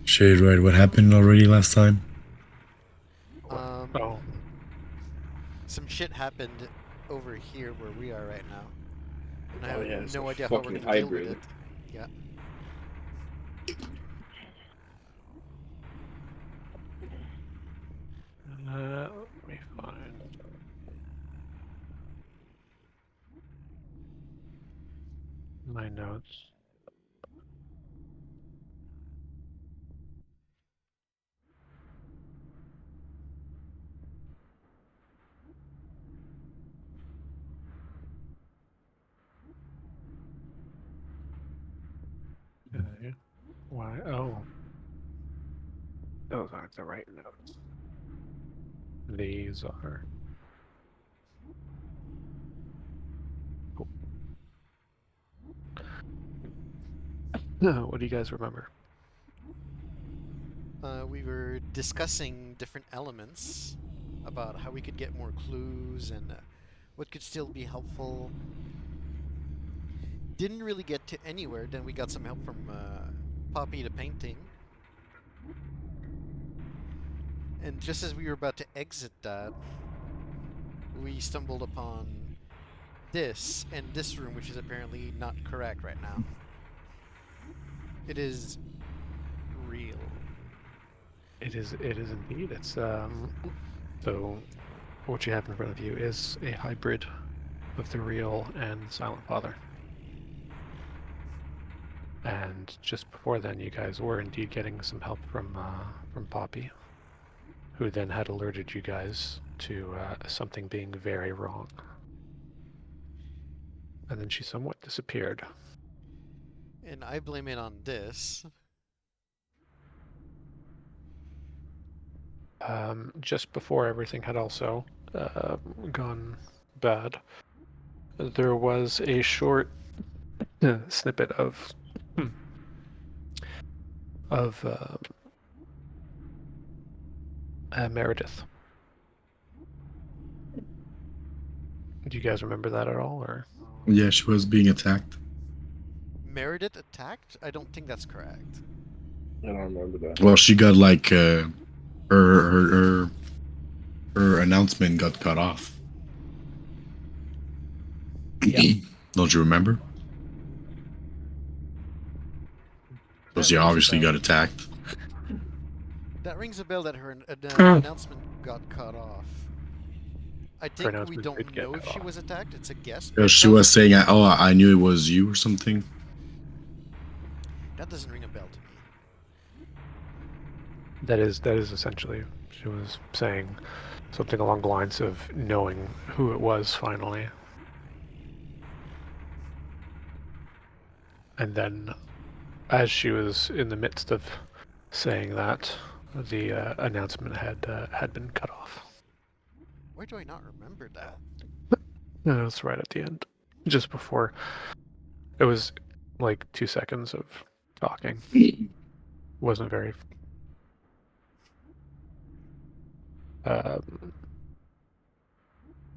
Shade, right? What happened already last time? Um, Oh, some shit happened over here where we are right now, and I Oh have yeah, it's a no idea how we're fucking gonna deal with hybrid. it. Yeah. let me find my notes. Okay. Why? Oh, those aren't the right notes. These are. Cool. What do you guys remember? We were discussing different elements about how we could get more clues and what could still be helpful. Didn't really get to anywhere. Then we got some help from Poppy the painting, and just as we were about to exit that, we stumbled upon this and this room, which is apparently not correct right now. It is real. It is. It is indeed. It's So what you have in front of you is a hybrid of the real and Silent Father. And just before then, you guys were indeed getting some help from Poppy, who then had alerted you guys to something being very wrong. And then she somewhat disappeared. And I blame it on this. Just before everything had also uh, gone bad, there was a short snippet of Meredith. Do you guys remember that at all, or? Yeah, she was being attacked. Meredith attacked? I don't think that's correct. I don't remember that. Well, she got like her announcement got cut off. Yeah. Don't you remember? Because That she rings a obviously bell. got attacked. That rings a bell that her Her announcement got cut off. I think we announcement did don't get know if cut she off. was attacked. It's a guess, but Because it she sounds was like saying, "Oh, I knew it was you" or something. that doesn't ring a bell to me. That is essentially she was saying something along the lines of knowing who it was finally. And then as she was in the midst of saying that, the announcement had been cut off. Why do I not remember that? That's right at the end, just before. It was like 2 seconds of talking. Wasn't very. Um,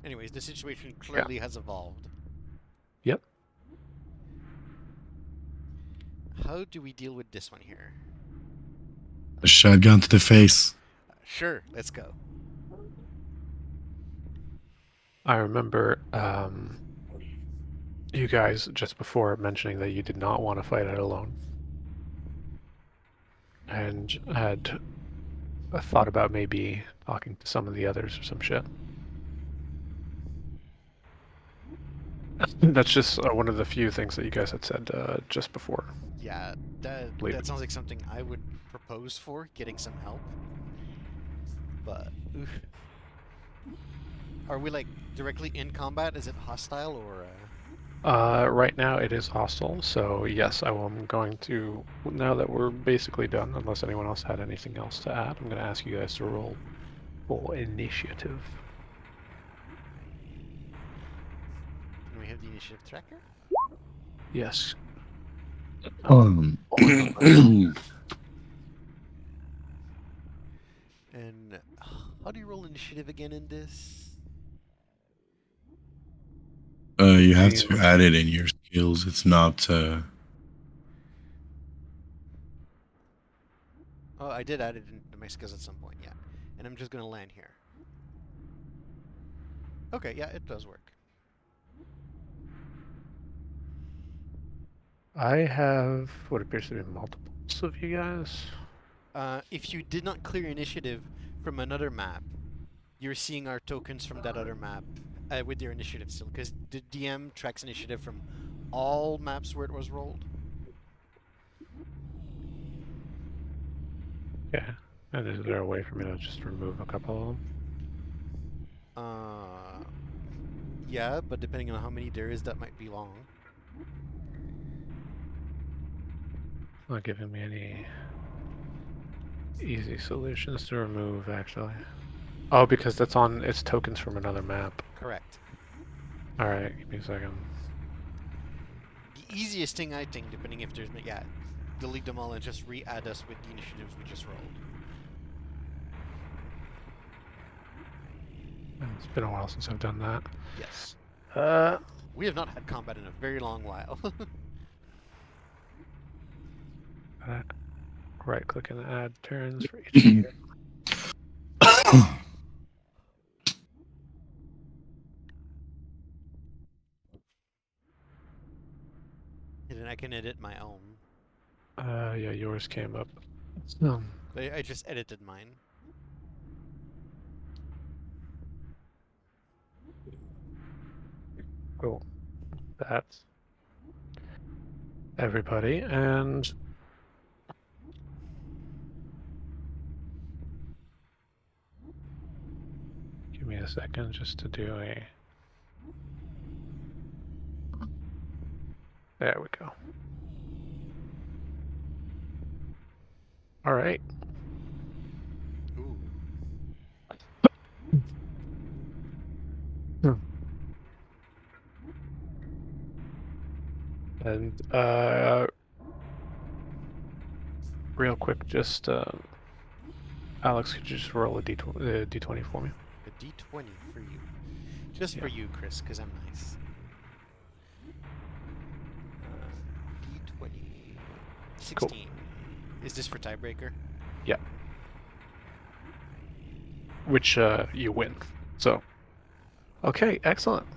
Anyways, the situation yeah. clearly has evolved. Yep. How do we deal with this one here? A shotgun to the face. Sure, let's go. I remember you guys just before mentioning that you did not want to fight it alone, and had thought about maybe talking to some of the others or some shit. That's just one of the few things that you guys had said just before Yeah, that leaving. sounds like something I would propose for getting some help. But oof. Are we like directly in combat? Is it hostile or? Right now it is hostile, so yes, I'm going to, now that we're basically done, unless anyone else had anything else to add, I'm going to ask you guys to roll full initiative. Can we have the initiative tracker? Yes. Um, And how do you roll initiative again in this? you have The- to add it in your skills. It's not. Oh, I did add it into my skills at some point, yeah. And I'm just gonna land here. Okay, yeah, it does work. I have what appears to be multiples of you guys. If you did not clear initiative from another map, you're seeing our tokens from that other map with your initiative still, because the DM tracks initiative from all maps where it was rolled. Yeah. And is there a way for me to just remove a couple of them? Yeah, but depending on how many there is, that might be long. Not giving me any easy solutions to remove, actually. Oh, because that's on, it's tokens from another map. Correct. Alright, give me a second. The easiest thing, I think, depending if there's... Yeah, delete them all and just re-add us with the initiatives we just rolled. It's been a while since I've done that. Yes. Uh, We have not had combat in a very long while. right click and add turns for each of you. And then I can edit my own. Yeah, yours came up. I just edited mine. Cool. That's everybody, and give me a second just to do a... There we go. All right. Ooh. And real quick, just Alex, could you just roll a d20 for me? A D20 for you. Just for you, Chris, because I'm nice. D20. 16. Is this for tiebreaker? Yeah. Which you win. So, okay, excellent.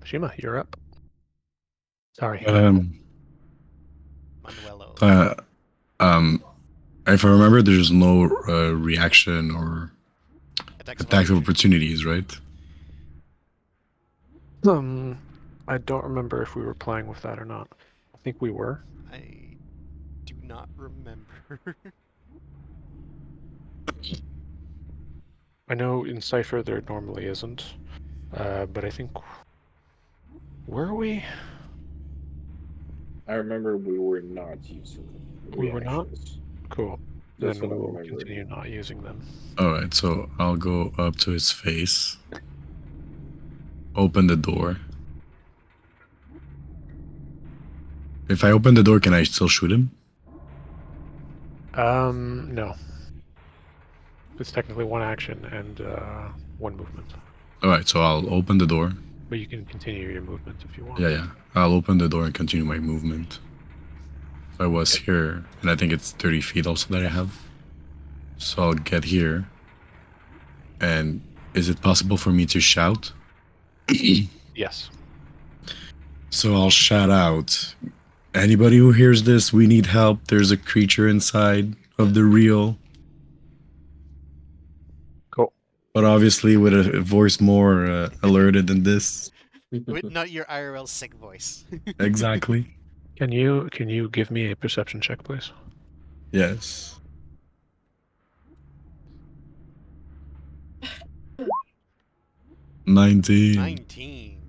Shima, you're up. Sorry. Manuelo. If I remember, there's no reaction or attacks of opportunities, right? I don't remember if we were playing with that or not. I think we were. I do not remember. I know in Cypher there normally isn't, but I think... Were we? I remember we were not using We were not? reactions. Cool. That's Then what I we'll remember. continue not using them. Alright, so I'll go up to his face. Open the door. If I open the door, can I still shoot him? No. It's technically one action and one movement. Alright, so I'll open the door. But you can continue your movement if you want. Yeah. I'll open the door and continue my movement. So I was here, and I think it's 30 feet also that I have. So I'll get here. And is it possible for me to shout? Yes. So I'll shout out. Anybody who hears this, we need help. There's a creature inside of the reel. Cool. But obviously with a voice more alerted than this. With not your IRL sick voice. Exactly. Can you give me a perception check, please? Yes. $19. 19.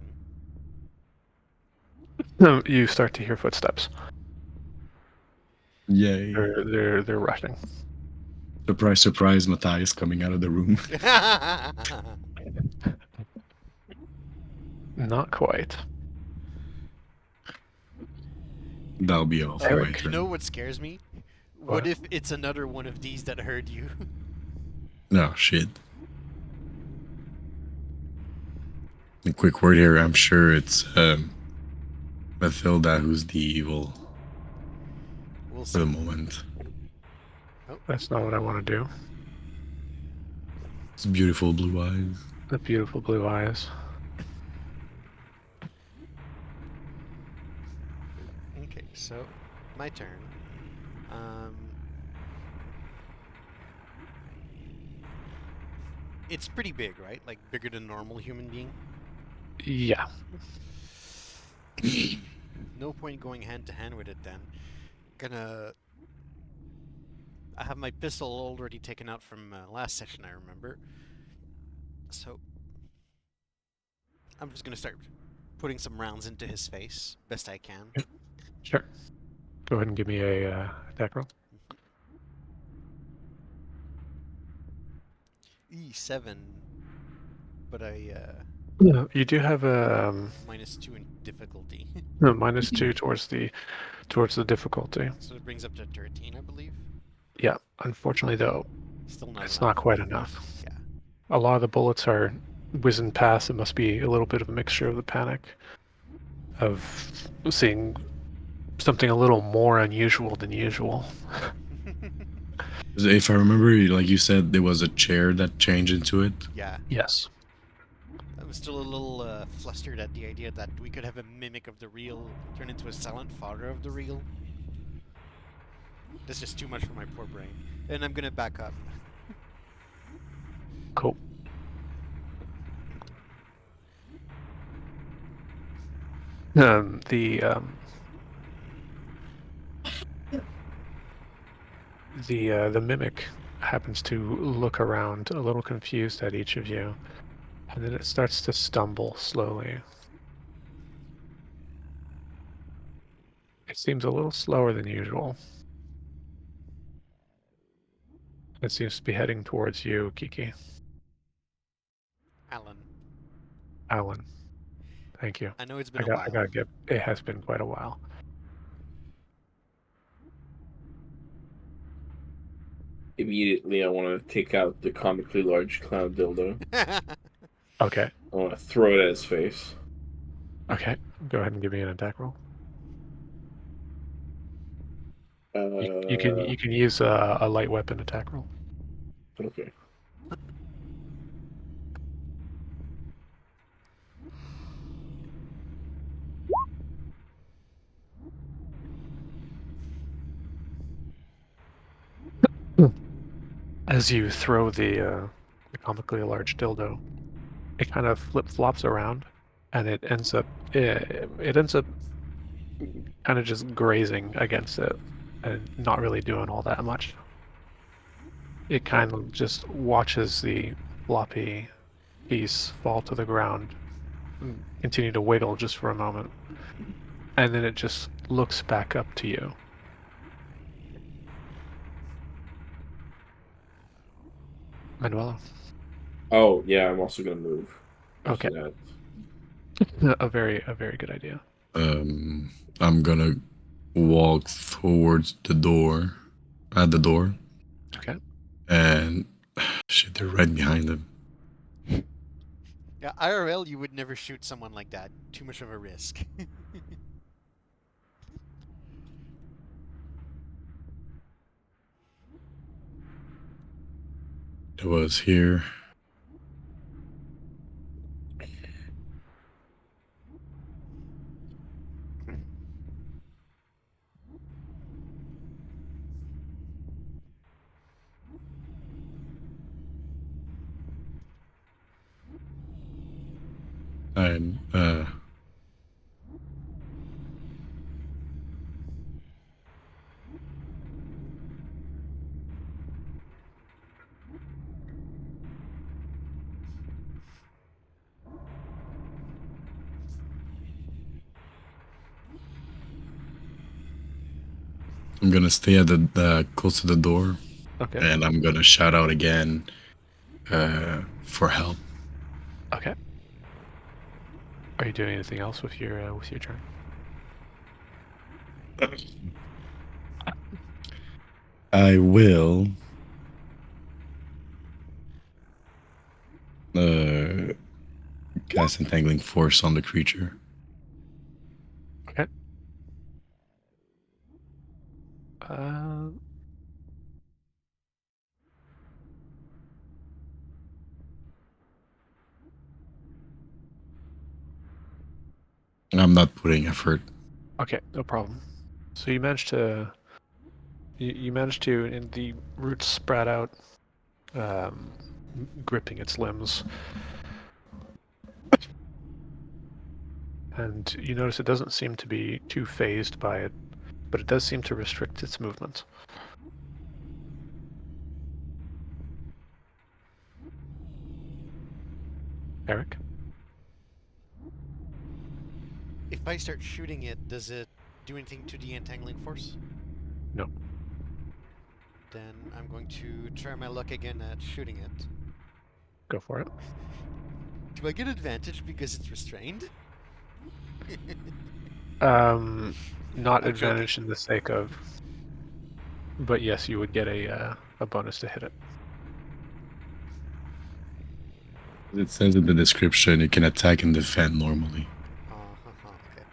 You start to hear footsteps. Yay. They're rushing. Surprise, surprise, Matthias coming out of the room. Not quite. That'll be all for my You turn. know what scares me? What if it's another one of these that heard you? No, shit. quick word here. I'm sure it's Mathilda who's the evil We'll for the see. moment. That's not what I want to do. It's beautiful blue eyes. The beautiful blue eyes. Okay, so my turn. It's pretty big, right? Like bigger than normal human being. Yeah. No point going hand to hand with it then. I have my pistol already taken out from last session, I remember. So I'm just gonna start putting some rounds into his face, best I can. Sure. Go ahead and give me a attack roll. E7, but You do have a -2 in difficulty. no, -2 towards the difficulty. So it brings up to 13, I believe. Yeah. Unfortunately, though, Still not it's enough. not quite enough. Yeah. A lot of the bullets are whizzing past. It must be a little bit of a mixture of the panic of seeing something a little more unusual than usual. If I remember, like you said, there was a chair that changed into it. Yeah. Yes. I'm still a little flustered at the idea that we could have a mimic of the real turn into a silent father of the real. That's just too much for my poor brain. And I'm gonna back up. Cool. The mimic happens to look around a little confused at each of you, and then it starts to stumble slowly. It seems a little slower than usual. It seems to be heading towards you, Kiki. Alan. Alan. Thank you. I know it's been a I while. gotta get. It has been quite a while. Immediately, I want to take out the comically large clown dildo. Okay. I want to throw it at his face. Okay. Go ahead and give me an attack roll. You can use a light weapon attack roll. Okay. As you throw the comically large dildo, it kind of flip flops around, and it ends up kind of just grazing against it, and not really doing all that much. It kind of just watches the floppy piece fall to the ground, and continue to wiggle just for a moment, and then it just looks back up to you. Manuela. Oh, yeah, I'm also going to move. Okay. After that. A very good idea. I'm gonna walk towards the door, at the door, Okay. and shit, they're right behind him. Yeah, IRL, you would never shoot someone like that. Too much of a risk. It was here. And I'm gonna stay at the close to the door, Okay. and I'm gonna shout out again for help. Okay. Are you doing anything else with your turn? I will cast Entangling Force on the creature. Okay. Uh, I'm not putting effort. okay, no problem. So you managed to, and the roots spread out, gripping its limbs. And you notice it doesn't seem to be too phased by it, but it does seem to restrict its movement. Eric? If I start shooting it, does it do anything to the entangling force? No. Then I'm going to try my luck again at shooting it. Go for it. Do I get advantage because it's restrained? Not I'm advantage joking. in the sake of, but yes, you would get a bonus to hit it. It says in the description you can attack and defend normally. Okay.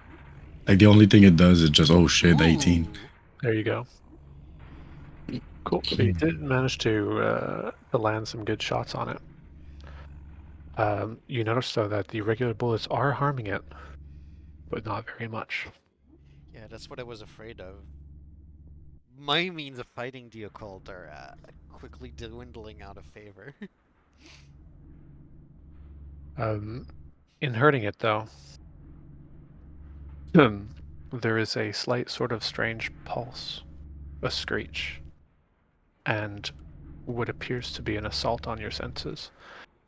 Like the only thing it does is just, oh shit, 18. Ooh. There you go. Cool. So you did manage to land some good shots on it. You notice though that the regular bullets are harming it, but not very much. Yeah, that's what I was afraid of. My means of fighting the occult are quickly dwindling out of favor. In hurting it though, there is a slight sort of strange pulse, a screech, and what appears to be an assault on your senses.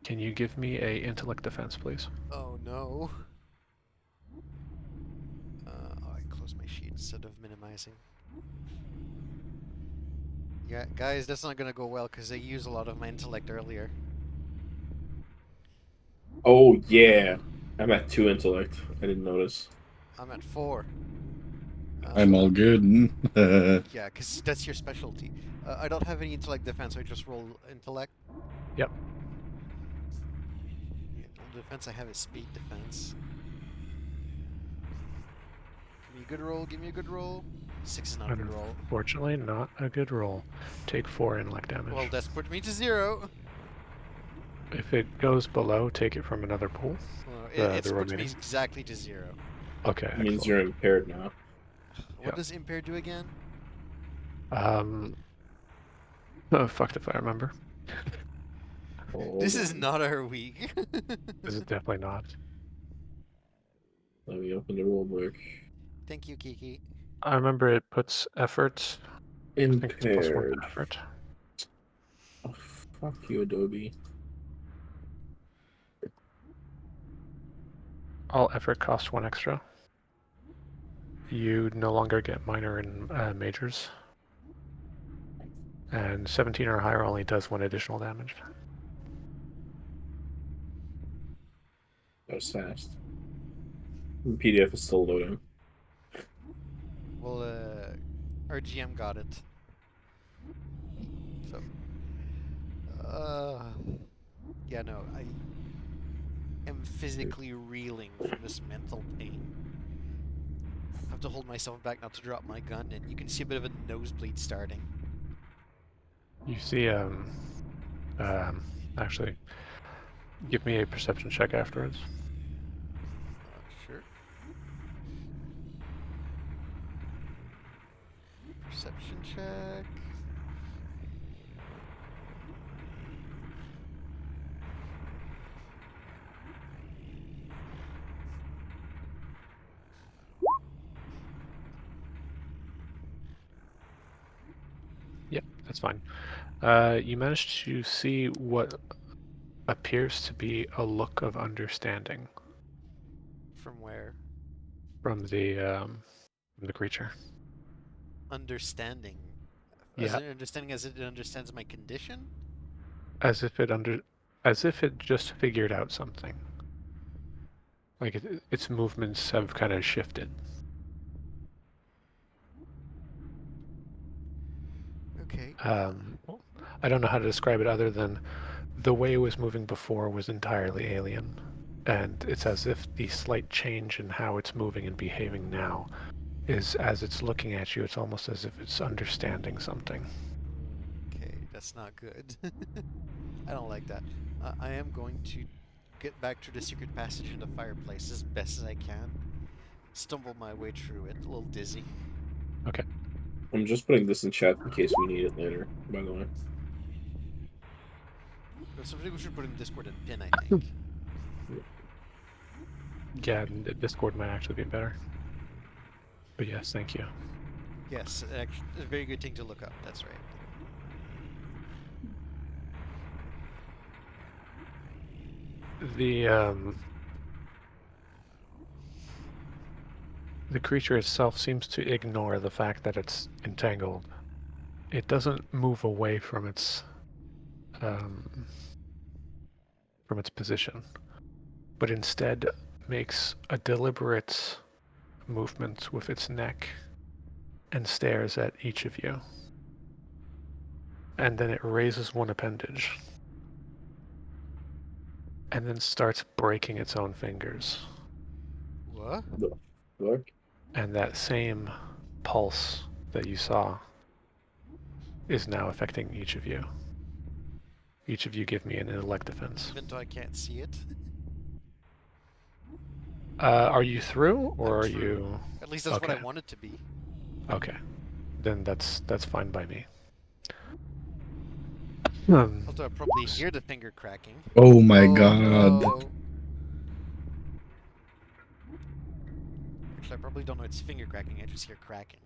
Can you give me a intellect defense, please? Oh no. I close my sheet instead of minimizing. Yeah, guys, that's not gonna go well because I used a lot of my intellect earlier. Oh yeah, I'm at 2 intellect. I didn't notice. I'm at 4. I'm all good. Yeah, because that's your specialty. I don't have any intellect defense, so I just roll intellect. Yep. Yeah, the only defense I have is speed defense. Give me a good roll, give me a good roll. 6 is not a good roll. Unfortunately, not a good roll. Take 4 intellect damage. Well, that's put me to 0. If it goes below, take it from another pool. Well, The it's put me remaining. exactly to 0. Okay, It means excellent. you're impaired now. What Yeah. does impair do again? Oh, fucked if I remember. This is not our week. This is definitely not. Let me open the rulebook. Thank you, Kiki. I remember it puts effort. I think it's +1 Impaired. to effort. Oh, fuck you, Adobe. All effort costs 1 extra. You no longer get minor and majors. And 17 or higher only does 1 additional damage. That was fast. The PDF is still loading. Well, our GM got it. So, yeah, no, I am physically reeling from this mental pain. I have to hold myself back not to drop my gun, and you can see a bit of a nosebleed starting. You see, actually, give me a perception check afterwards. Sure. Perception check. Yep, that's fine. You managed to see what appears to be a look of understanding From where? from the creature. Understanding. Yeah. Understanding as it understands my condition? As if it just figured out something. Like its movements have kind of shifted. Okay. I don't know how to describe it other than the way it was moving before was entirely alien, And it's as if the slight change in how it's moving and behaving now is as it's looking at you, it's almost as if it's understanding something. Okay, that's not good. I don't like that. I am going to get back through the secret passage in the fireplace as best as I can. Stumble my way through it, a little dizzy. Okay. I'm just putting this in chat in case we need it later, by the way. That's something we should put in Discord and pin, I think. Yeah, Discord might actually be better. But yes, thank you. Yes, actually, a very good thing to look up. That's right. The creature itself seems to ignore the fact that it's entangled. It doesn't move away from its position, but instead makes a deliberate movement with its neck and stares at each of you. And then it raises one appendage and then starts breaking its own fingers. What? The fuck? And that same pulse that you saw is now affecting each of you. Each of you give me an intellect defense. Even though I can't see it. Are you through, or I'm are through. you? At least that's what I Okay. want it to be. Okay, then that's fine by me. Although I probably hear the finger cracking. Oh my Oh, god. no. Actually, I probably don't know it's finger cracking. I just hear cracking.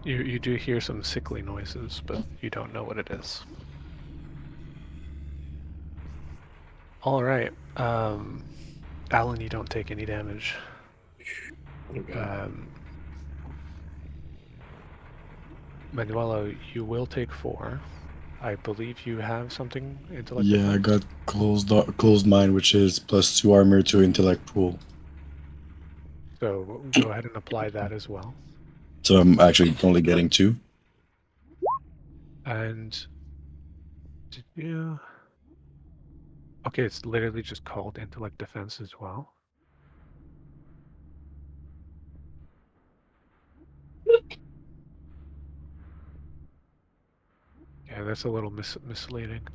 You do hear some sickly noises, but you don't know what it is. All right, Alan, you don't take any damage. Okay. Manuelo, you will take 4. I believe you have something intellect. Yeah, I defense? got closed mind, which is +2 armor to intellect pool. So go ahead and apply that as well. So I'm actually only getting 2. And did you? Okay, it's literally just called intellect defense as well. Yeah, that's a little misleading.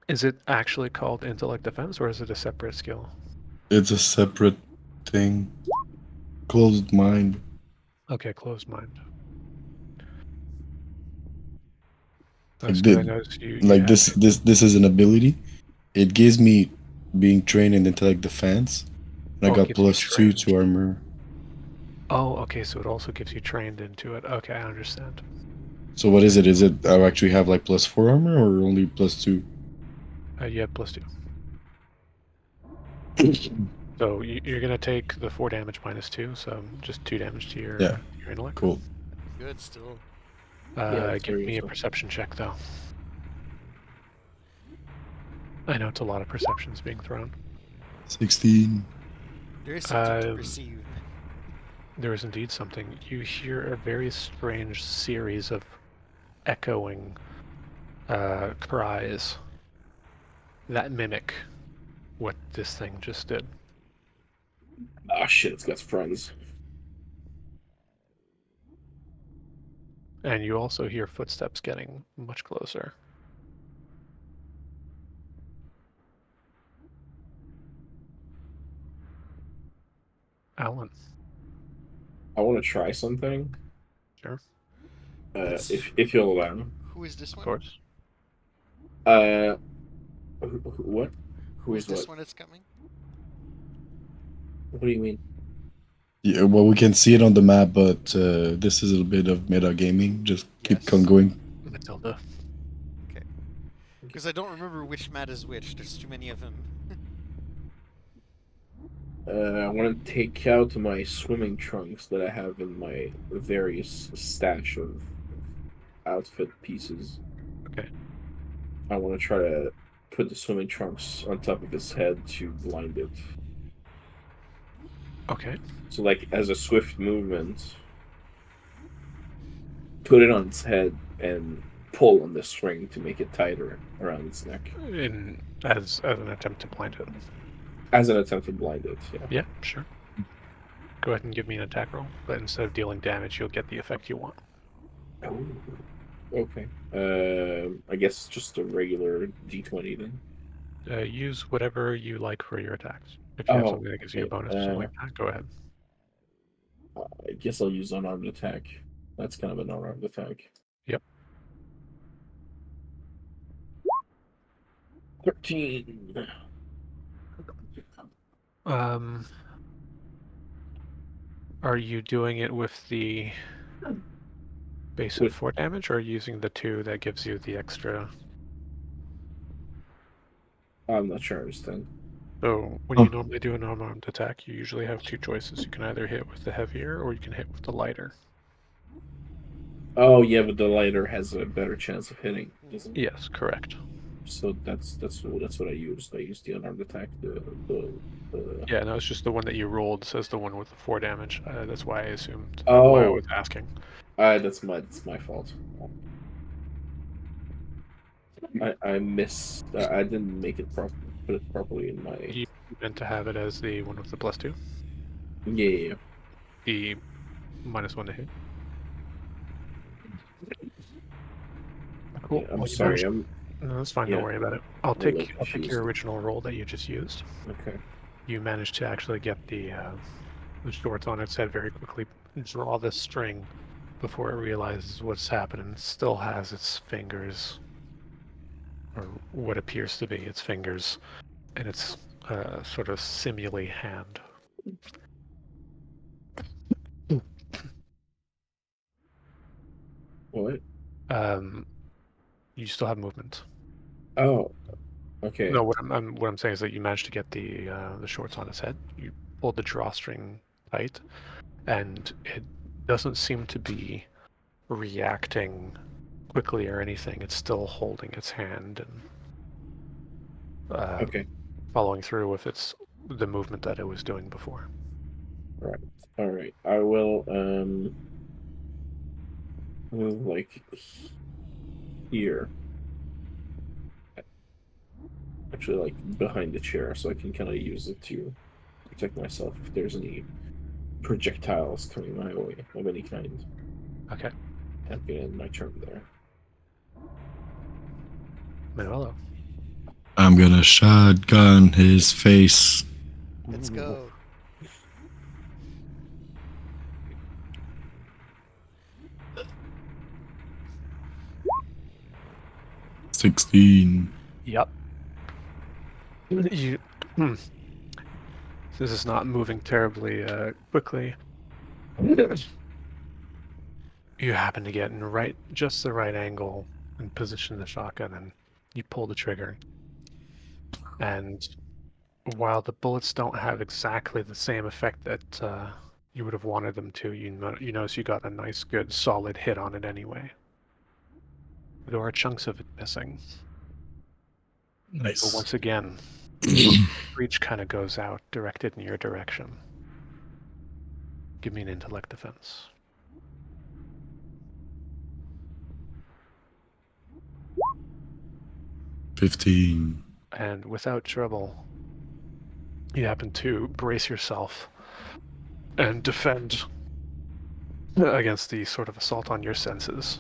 Is it actually called intellect defense, or is it a separate skill? It's a separate thing. Closed mind. Okay, closed mind. Like, So I noticed you like had this is an ability. It gives me being trained in intellect defense. And I Oh, it got gives you +2 trained. to armor. Oh, okay, so it also gives you trained into it. Okay, I understand. So what is it? Is it I actually have like +4 armor or only +2? You have +2. So you're gonna take the 4 damage -2, so just 2 damage to your Yeah. your intellect. Cool. Good still. Yeah, Give me a seriously. perception check though. I know it's a lot of perceptions being thrown. 16. There is something to Um, perceive. There is indeed something. You hear a very strange series of echoing cries that mimic what this thing just did. Ah, shit, it's got friends. And you also hear footsteps getting much closer. Alan, I want to try something. sure, That's- If you'll allow. Who is this of one? course. What? Who is this what? one that's coming? What do you mean? Yeah, well, we can see it on the map, but this is a bit of meta gaming. Just keep Yes. on going. Matilda. Because I don't remember which mat is which. There's too many of them. I want to take out my swimming trunks that I have in my various stash of outfit pieces. Okay. I want to try to put the swimming trunks on top of his head to blind it. Okay. So, like, as a swift movement, put it on its head and pull on the string to make it tighter around its neck as an attempt to blind it. as an attempt to blind it. Yeah. Yeah, sure. Go ahead and give me an attack roll, but instead of dealing damage, you'll get the effect you want. Oh, okay. I guess just a regular D20 then. Use whatever you like for your attacks. If you have something that gives you a okay. bonus or something like that, go ahead. I guess I'll use unarmed attack. That's kind of an unarmed attack. Yep. 13. Are you doing it with the base of With- 4 damage, or using the 2 that gives you the extra? I'm not sure I understand. So when you normally do an unarmed attack, you usually have 2 choices. You can either hit with the heavier, or you can hit with the lighter. Oh yeah, but the lighter has a better chance of hitting, doesn't it? Yes, correct. So that's what I used. I used the unarmed attack. The Yeah, no, it's just the one that you rolled says the one with the 4 damage. That's why I assumed. Why I was asking. that's my fault. I missed. I didn't make it put it properly in my. You meant to have it as the one with the +2, Yeah. the -1 to hit. Cool. Yeah, I'm Well, you sorry. managed- No, that's fine. yeah. Don't worry about it. I'll A little take confused. your original roll that you just used. Okay. You managed to actually get the shorts on its head very quickly, draw the string before it realizes what's happening. It still has its fingers, or what appears to be its fingers, in its sort of simile hand. What? You still have movement. Oh. Okay. No, what I'm saying is that you managed to get the shorts on its head. You pulled the drawstring tight, and it doesn't seem to be reacting quickly or anything. It's still holding its hand and Okay. following through with the movement that it was doing before. Right. All right. I will move like here. Actually, like behind the chair, so I can kind of use it to protect myself if there's any projectiles coming my way of any kind. Okay. I'm gonna end my turn there. Manuelo. I'm gonna shotgun his face. Let's go. Ooh. 16. Yep. You. This is not moving terribly quickly. You happen to get in just the right angle and position the shotgun, and you pull the trigger. And while the bullets don't have exactly the same effect that you would have wanted them to, you notice you got a nice, good, solid hit on it anyway. There are chunks of it missing. But Nice. once again, the breach kind of goes out, directed in your direction. Give me an intellect defense. 15. And without trouble, you happen to brace yourself and defend against the sort of assault on your senses,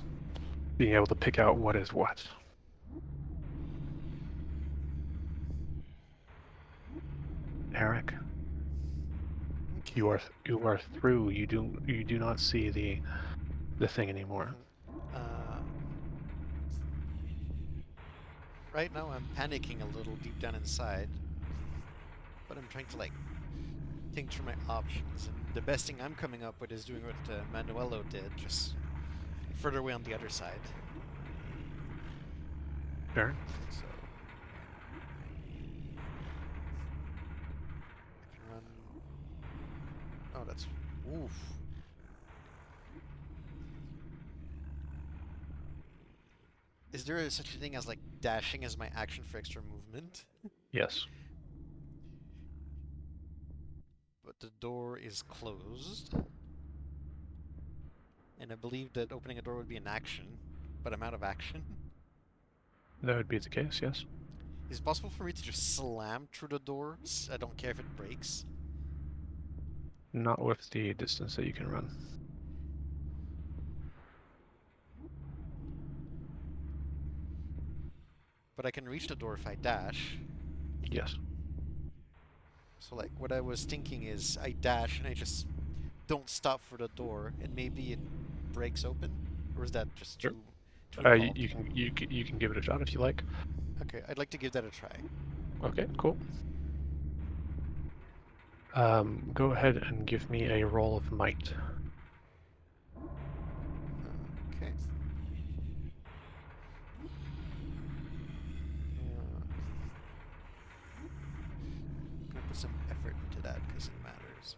being able to pick out what is what. Eric, you are through. You do not see the thing anymore. Right now I'm panicking a little deep down inside, but I'm trying to like think through my options, and the best thing I'm coming up with is doing what Manuelo did, just further away on the other side. Sure. So I can run. Oh, that's oof. Is there such a thing as like dashing as my action for extra movement? Yes. But the door is closed. And I believe that opening a door would be an action. but I'm out of action. That would be the case, yes. Is it possible for me to just slam through the door? I don't care if it breaks. Not with the distance that you can run. But I can reach the door if I dash. Yes. So like what I was thinking is I dash and I just don't stop for the door and maybe it breaks open? Or is that just Sure. too You involved? you can give it a shot if you like. Okay, I'd like to give that a try. Okay, cool. Go ahead and give me a roll of might. Okay. I'm gonna put some effort into that because it matters.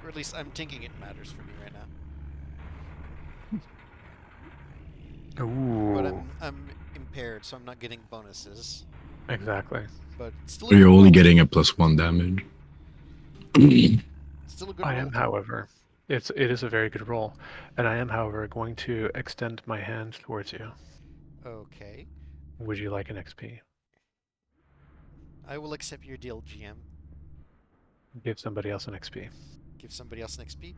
Or at least I'm thinking it matters for me right now. Ooh. But I'm impaired, so I'm not getting bonuses. Exactly. But still a So you're good only roll. getting a +1 damage. Still a good I roll. am, however, it is a very good roll, and I am, however, going to extend my hand towards you. Okay. Would you like an XP? I will accept your deal, GM. Give somebody else an XP. Give somebody else an XP.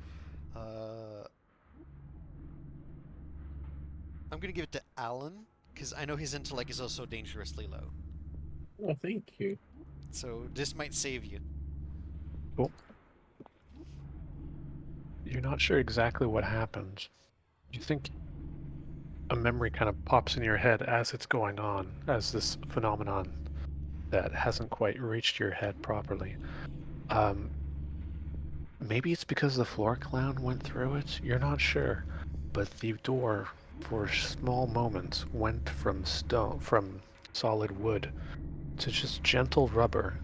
I'm gonna give it to Alan, because I know his intellect is also dangerously low. Oh, thank you. So this might save you. Cool. You're not sure exactly what happens. You think a memory kind of pops in your head as it's going on, as this phenomenon that hasn't quite reached your head properly. Maybe it's because the floor clown went through it. You're not sure, but the door, for small moments, went from solid wood, to just gentle rubber,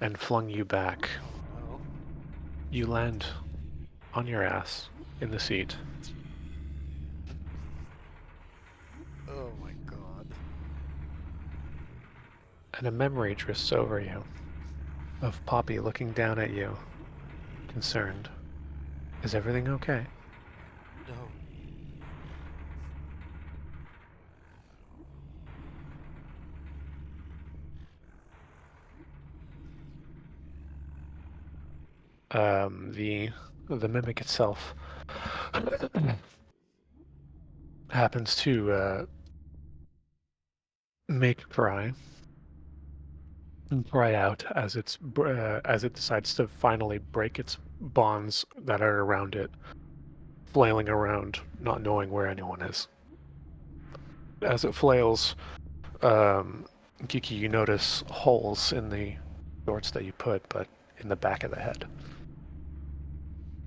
and flung you back. Oh You land on your ass in the seat. no. Oh my god. And a memory drifts over you of Poppy looking down at you, concerned. Is everything okay? No. The mimic itself happens to make a cry and cry out as as it decides to finally break its bonds that are around it, flailing around, not knowing where anyone is. As it flails, Kiki, you notice holes in the shorts that you put, but in the back of the head,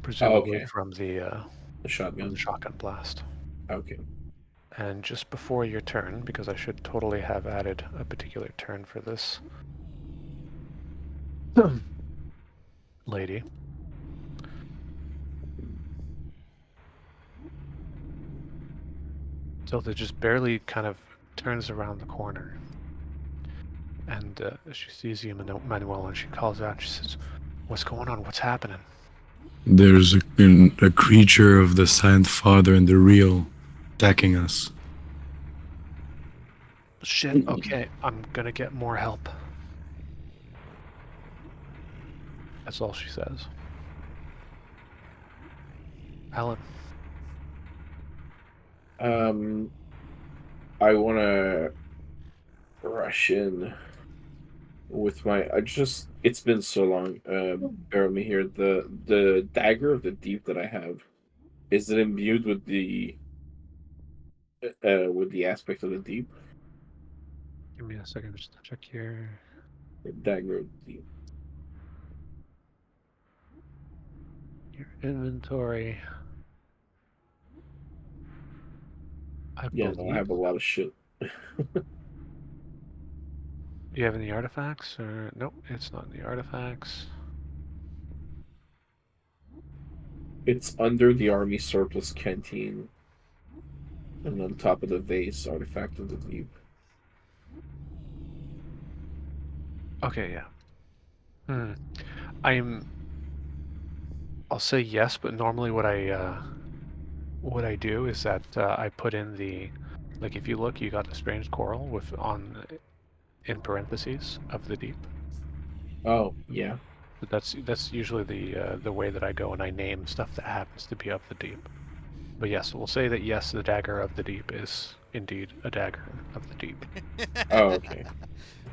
presumably Okay. from The the shotgun. shotgun blast. Okay. And just before your turn, because I should totally have added a particular turn for this lady. Tilda just barely kind of turns around the corner. And she sees you, Manuel, and she calls out. She says, "What's going on? What's happening?" There's a creature of the Silent Father and the real attacking us. Shit, okay, I'm gonna get more help. That's all she says. Alan. I want to rush in with my. It's been so long. Bear with me here. The dagger of the deep that I have, is it imbued with the aspect of the deep? Give me a second just to check here. The dagger of the deep. Your inventory. I Yeah, no, I believe. have a lot of shit. Do you have any artifacts? Or nope, it's not in the artifacts. It's under the army surplus canteen, and on top of the vase, artifact of the deep. Okay, yeah. I'll say yes, but normally what I what I do is that I put in the, like if you look, you got the strange coral with on in parentheses of the deep. Oh, yeah. But that's usually the way that I go and I name stuff that happens to be of the deep. But yes, we'll say that yes, the dagger of the deep is indeed a dagger of the deep. Oh, okay.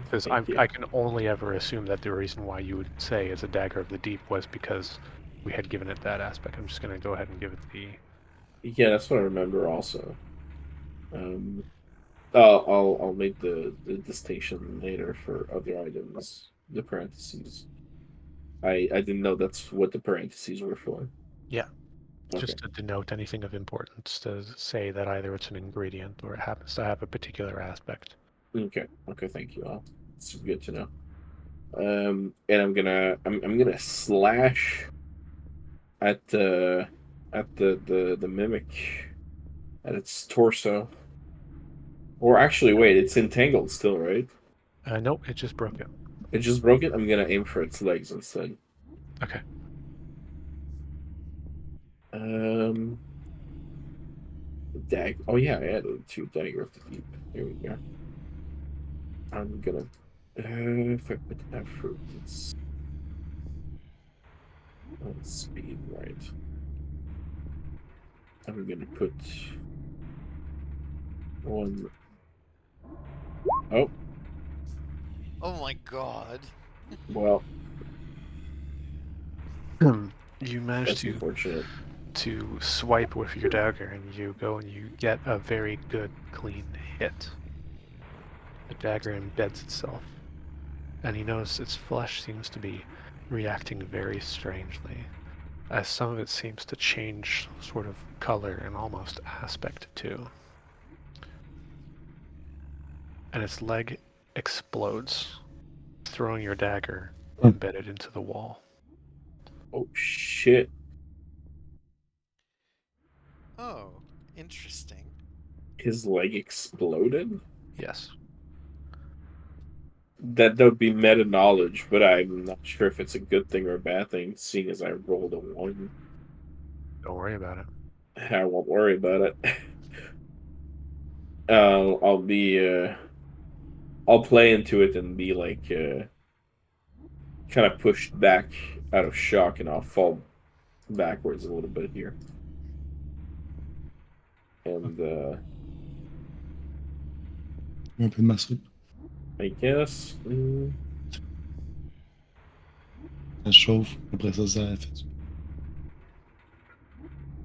Because Thank you. I can only ever assume that the reason why you would say it's a dagger of the deep was because we had given it that aspect. I'm just going to go ahead and give it the. Yeah, that's what I remember also. Um, I'll make the distinction later for other items. The parentheses. I didn't know that's what the parentheses were for. Yeah, Okay. just to denote anything of importance to say that either it's an ingredient or it happens to have a particular aspect. Okay. Okay. Thank you. All. It's good to know. And I'm gonna slash at the mimic at its torso. Or actually, wait, it's entangled still, right? Nope, it just broke it. It just broke it. I'm gonna aim for its legs instead. Okay. Um, Oh yeah, I added 2 dagger of the deep. Here we go. I'm gonna. If I put effort, it's speed right. I'm gonna put one. Oh Oh my god. well, You managed that's unfortunate. to swipe with your dagger, and you go and you get a very good, clean hit. The dagger embeds itself, and you notice its flesh seems to be reacting very strangely, as some of it seems to change sort of color and almost aspect too. And its leg explodes, throwing your dagger embedded into the wall. Oh shit! Oh, interesting. His leg exploded. Yes. That would be meta knowledge, but I'm not sure if it's a good thing or a bad thing, seeing as I rolled a 1. Don't worry about it. I won't worry about it. I'll be I'll play into it and be like kind of pushed back out of shock, and I'll fall backwards a little bit here. And Open message. I guess Ça chauffe. Après ça, ça fait.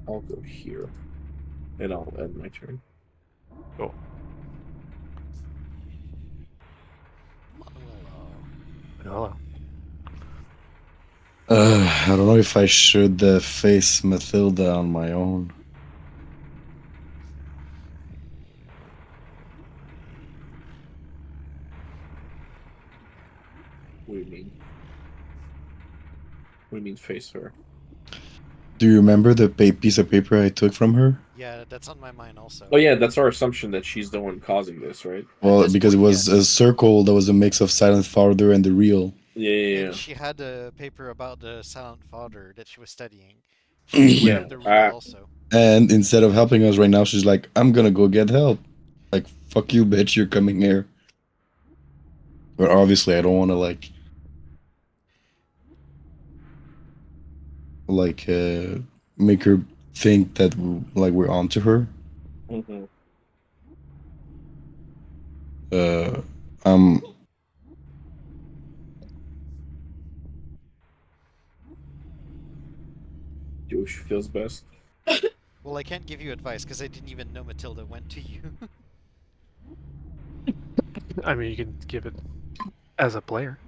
I'll go here, and I'll end my turn. Cool. Manuelo. Hello. I don't know if I should face Mathilda on my own. What do you mean? What do you mean face her? Do you remember the piece of paper I took from her? Yeah, that's on my mind also. Oh yeah, that's our assumption that she's the one causing this, right? Well, this because it point, was yes. a circle that was a mix of Silent Father and the real. Yeah. And she had a paper about the silent father that she was studying. She's aware of the rule also. And instead of helping us right now, she's like, I'm gonna go get help. Like, fuck you, bitch, you're coming here. But obviously, I don't want to, make her think that, like, we're onto her. Mm-hmm. I'm Do what she feels best. Well, I can't give you advice because I didn't even know Matilda went to you. I mean, you can give it as a player.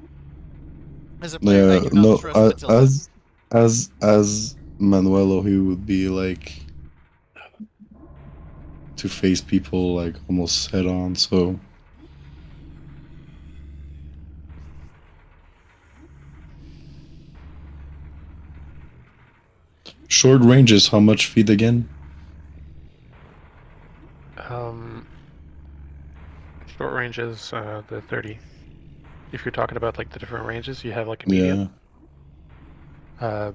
As a player, I do not no, trust Matilda. as Manuelo, he would be like to face people like almost head on. So short range is how much feet again? Short range is the 30. If you're talking about like the different ranges, you have like a medium. Yeah.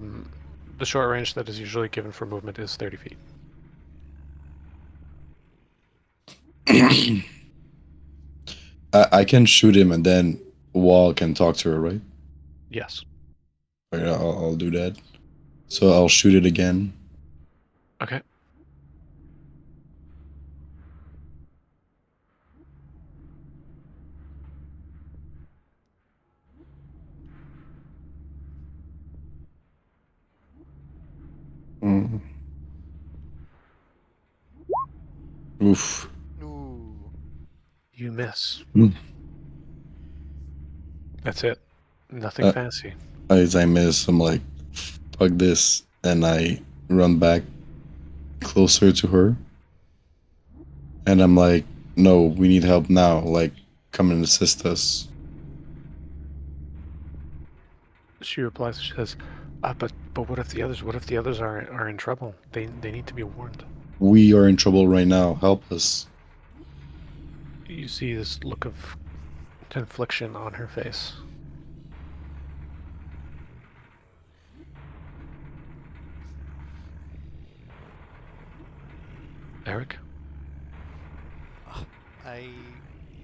The short range that is usually given for movement is 30 feet. I can shoot him and then Wall can talk to her, right? Yes. Right, I'll do that. So I'll shoot it again. Okay. Mm. Oof. Ooh. You miss. Mm. That's it. Nothing Uh, fancy. As I miss, I'm like, fuck this, and I run back closer to her, and I'm like, no, we need help now. Like, come and assist us. She replies. She says, "But what if the others? What if the others are in trouble? They need to be warned." We are in trouble right now. Help us. You see this look of confliction on her face. Eric? I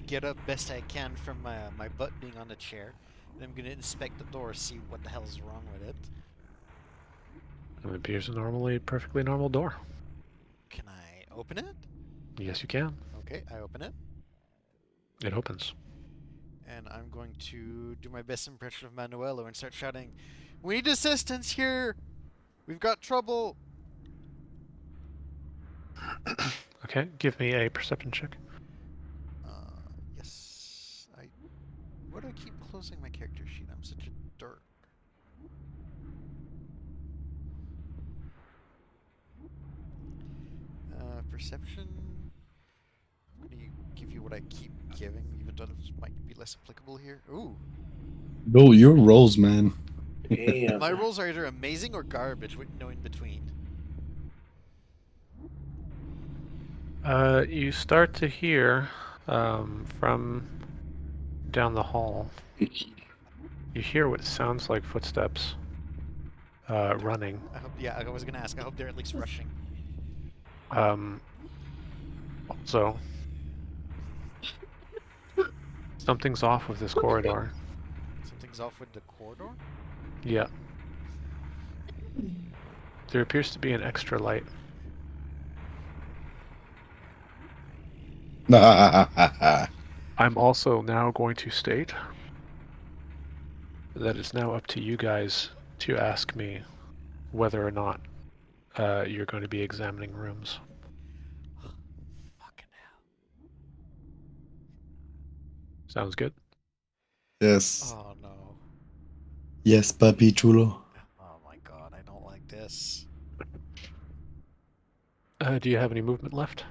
get up best I can from my butt being on the chair, and I'm gonna inspect the door, see what the hell's wrong with it. It appears a perfectly normal door. Can I open it? Yes, you can. Okay, I open it, It opens. and I'm going to do my best impression of Manuelo and start shouting, "We need assistance here! We've got trouble!" Okay, give me a perception check. Yes. Why do I keep closing my character sheet? I'm such a dork. Perception. I'm gonna give you what I keep giving, even though it might be less applicable here. Ooh. Bro, your rolls, man. Damn. My rolls are either amazing or garbage with no in between. You start to hear from down the hall. You hear what sounds like footsteps running. I hope. Yeah, I was gonna ask. I hope they're at least rushing. Also, something's off with this corridor. Something's off with the corridor. Yeah. There appears to be an extra light. I'm also now going to state that it's now up to you guys to ask me whether or not you're going to be examining rooms. Fucking hell. Sounds good? Yes. Oh no. Yes, papi chulo. Oh my god, I don't like this. Do you have any movement left?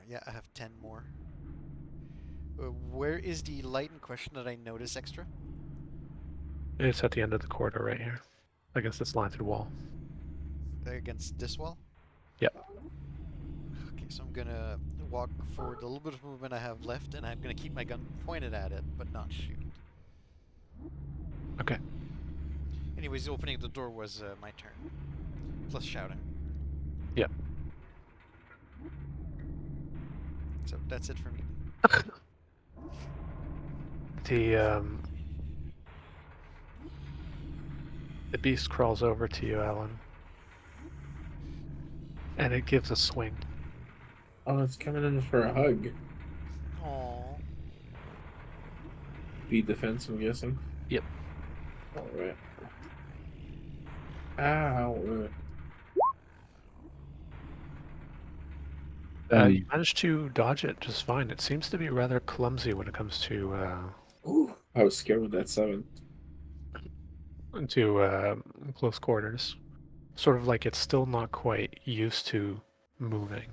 Yeah, I have 10 more. Where is the light in question that I notice extra? It's at the end of the corridor right here, against this slanted wall. Against this wall? Yep. Okay, so I'm gonna walk forward the little bit of movement I have left, and I'm gonna keep my gun pointed at it, but not shoot. Okay. Anyways, opening the door was my turn. Plus shouting. Yep. So that's it for me. The beast crawls over to you, Alan, and it gives a swing. Oh, it's coming in for a hug. Aww. Be defense, I'm guessing. Yep. Alright. Ow. You managed to dodge it just fine. It seems to be rather clumsy when it comes to Ooh, I was scared with that 7. close quarters. Sort of like it's still not quite used to moving.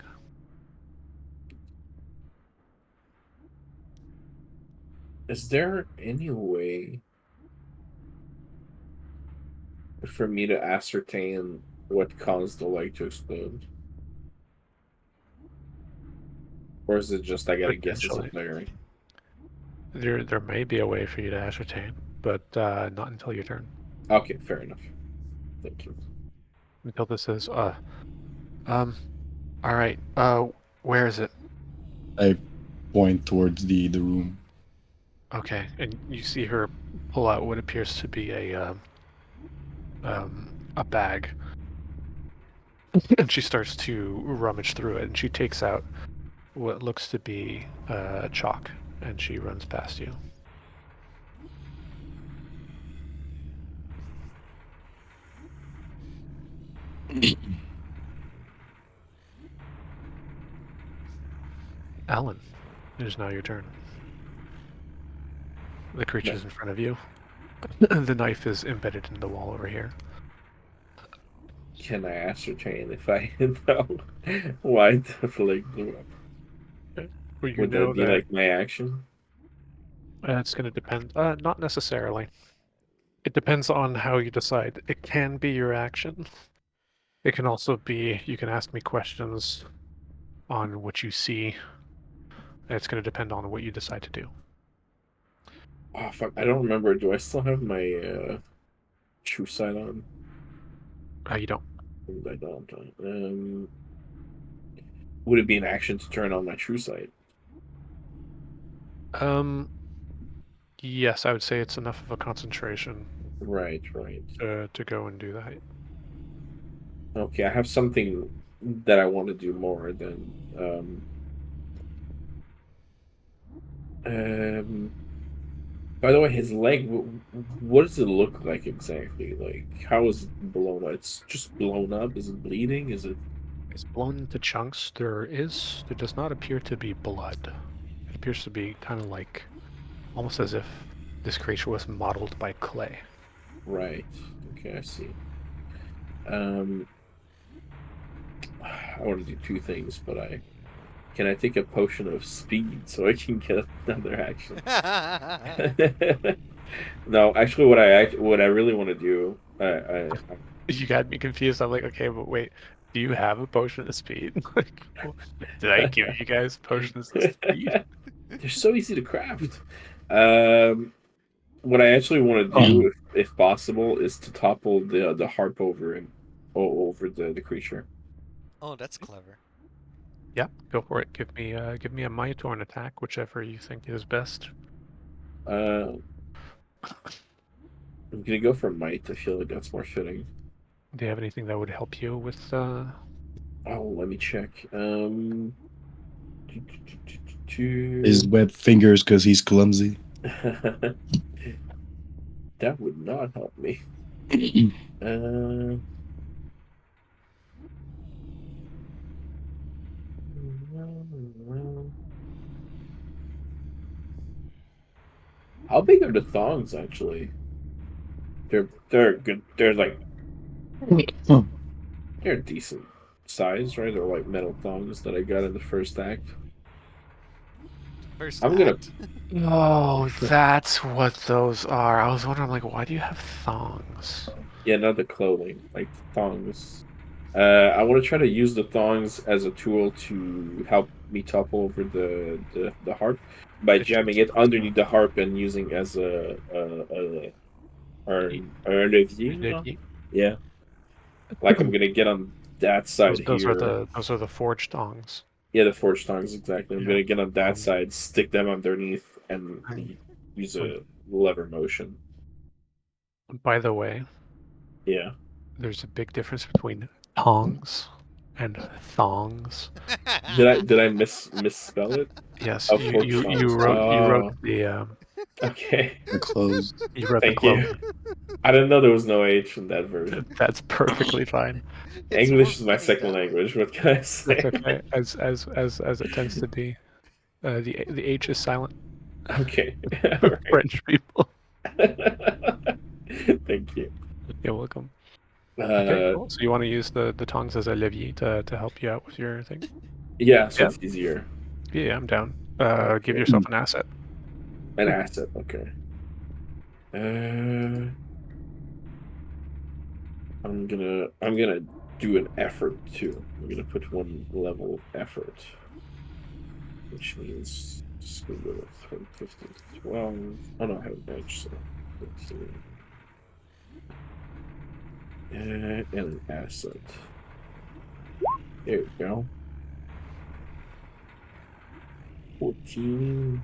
Is there any way for me to ascertain what caused the light to explode? Or is it just I gotta guess it's a Potentially. player? There may be a way for you to ascertain, but not until your turn. Okay, fair enough. Thank you. Matilda says, all right, where is it? I point towards the room. Okay, and you see her pull out what appears to be a bag, and she starts to rummage through it, and she takes out what looks to be chalk, and she runs past you. Alan, it is now your turn. The creature's in front of you. The knife is embedded in the wall over here. Can I ascertain if I know why the flag blew up? Well, you Would know that be that like my action? it's going to depend. Not necessarily. It depends on how you decide. It can be your action. It can also be you can ask me questions on what you see. It's going to depend on what you decide to do. Oh fuck! I don't remember. Do I still have my true sight on? You don't. I don't. Would it be an action to turn on my true sight? Yes, I would say it's enough of a concentration Right, right. to go and do that. Okay, I have something that I want to do more than um by the way, his leg, what does it look like exactly? Like, how is it blown up? It's just blown up? Is it bleeding? Is it... It's blown into chunks. There does not appear to be blood. It appears to be kind of like almost as if this creature was modeled by clay. Right. Okay, I see. Um, I want to do two things, but can I take a potion of speed so I can get another action? No, actually, what I really want to do, You got me confused. I'm like, okay, but wait, do you have a potion of speed? Like, did I give you guys potions of speed? they're so easy to craft. Um, what I actually want to do, if possible, is to topple the harp over and over the creature. Oh, that's clever. Yeah, go for it. Give me a might or an attack, whichever you think is best. Uh, I'm gonna go for might. I feel like that's more fitting. Do you have anything that would help you with Oh, let me check. His web fingers because he's clumsy. That would not help me. Uh, how big are the thongs actually? They're good. They're like they're decent size, right? They're like metal thongs that I got in the first act. First I'm gonna... act. Oh, that's what those are. I was wondering, like, why do you have thongs? Yeah, not the clothing, like thongs. I want to try to use the thongs as a tool to help me topple over the harp by It's jamming it underneath the harp and using as a un levier. Yeah, like I'm gonna get on that side here. Those are the forged thongs. Yeah, the forged tongs, exactly. I'm Yeah. gonna get on that side, stick them underneath, and Um, use a lever motion. By the way, Yeah. there's a big difference between tongs and thongs. Did I misspell it? Yes, Oh, forged tongs. you wrote Oh, the okay. They're closed. you wrote the Thank you. clothing. I didn't know there was no H in that version. That's perfectly fine. It's English is more my funny second that way. language. What can I say? That's okay, as it tends to be. The H is silent Okay. for French people. Thank you. You're welcome. Okay, Uh, cool. So you want to use the tongs as a levier to help you out with your thing? yeah, so Yeah. it's easier. Yeah, I'm down. Give Okay. yourself an asset. An asset, okay. I'm gonna do an effort too. I'm gonna put one level of effort, which means just gonna go from 15 to 12. Oh no, I have a bench, so 15. And an asset. There you go. 14.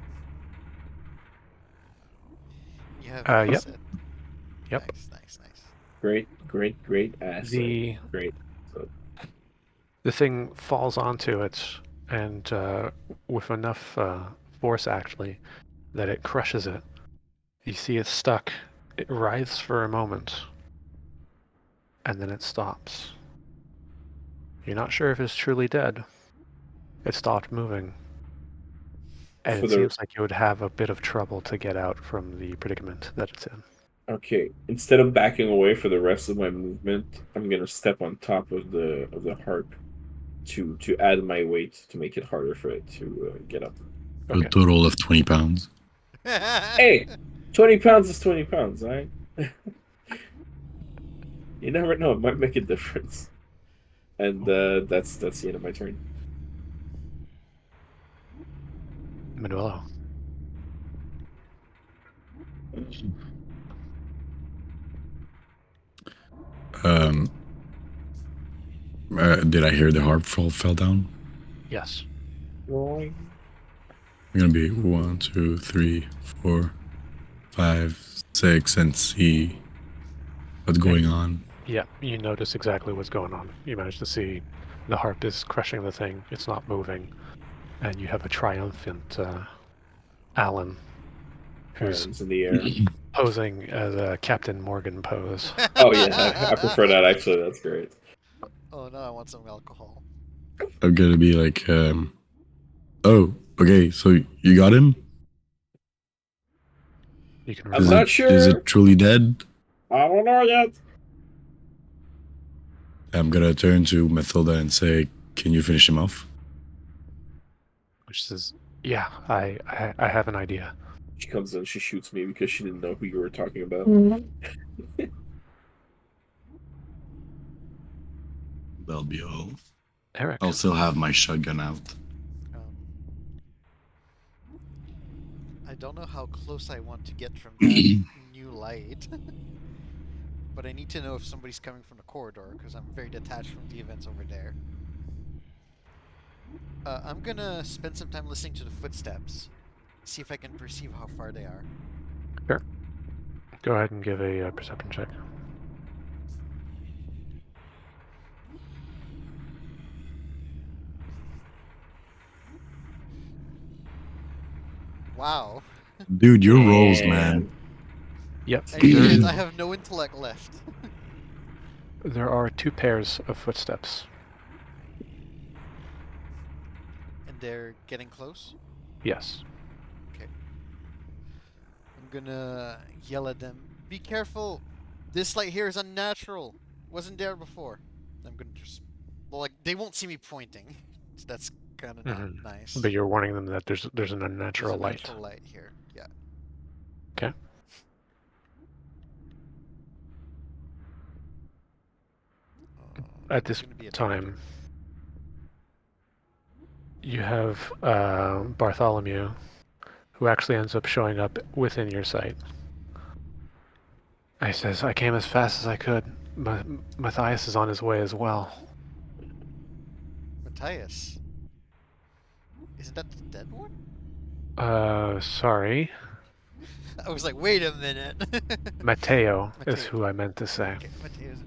You have an Yep. asset. Yep. Nice. Great asset. The Great. So, the thing falls onto it, and with enough force actually, that it crushes it. You see it stuck. It writhes for a moment, and then it stops. You're not sure if it's truly dead. It stopped moving, and For it the seems like it would have a bit of trouble to get out from the predicament that it's in. okay, instead of backing away for the rest of my movement, I'm gonna step on top of the harp to add my weight to make it harder for it to get up. A Okay. total of 20 pounds. Hey, 20 pounds is 20 pounds, right? You never know; it might make a difference. And that's the end of my turn. Manuelo. Um, did I hear the harp fell down? Yes. Rolling. I'm gonna be 1, 2, 3, 4, 5, 6, and see what's going on. Yeah, you notice exactly what's going on. You manage to see the harp is crushing the thing. It's not moving. And you have a triumphant Alan who's Hands in the air. posing as a Captain Morgan pose. Oh yeah, I prefer that actually. That's great. Oh no, I want some alcohol. I'm gonna be like, oh, okay, so you got him? You can I'm Is not it reflect. is sure. it truly dead? I don't know yet. I'm gonna turn to Mathilda and say, can you finish him off? Which says, yeah, I have an idea. She comes in, she shoots me because she didn't know who you were talking about. That'll be all. Eric. I'll still have my shotgun out. Um, I don't know how close I want to get from that new light. But I need to know if somebody's coming from the corridor, because I'm very detached from the events over there. I'm gonna spend some time listening to the footsteps. See if I can perceive how far they are. Sure. Go ahead and give a perception check. Wow. Dude, your rolls, man. Yep. And yet I have no intellect left. There are 2 pairs of footsteps. And they're getting close? Yes. Okay. I'm gonna yell at them. Be careful! This light here is unnatural! Wasn't there before. I'm gonna just... Well, like, they won't see me pointing. So that's kinda not nice. But you're warning them that there's an There's unnatural a light. natural light here. Yeah. Okay. At this Gonna be a time, you have Bartholomew, who actually ends up showing up within your sight. He says, I came as fast as I could. Matthias is on his way as well. Matthias. Isn't that the dead one? Sorry. I was like, wait a minute. Matteo is Matteo. who I meant to say. Okay, Matteo's.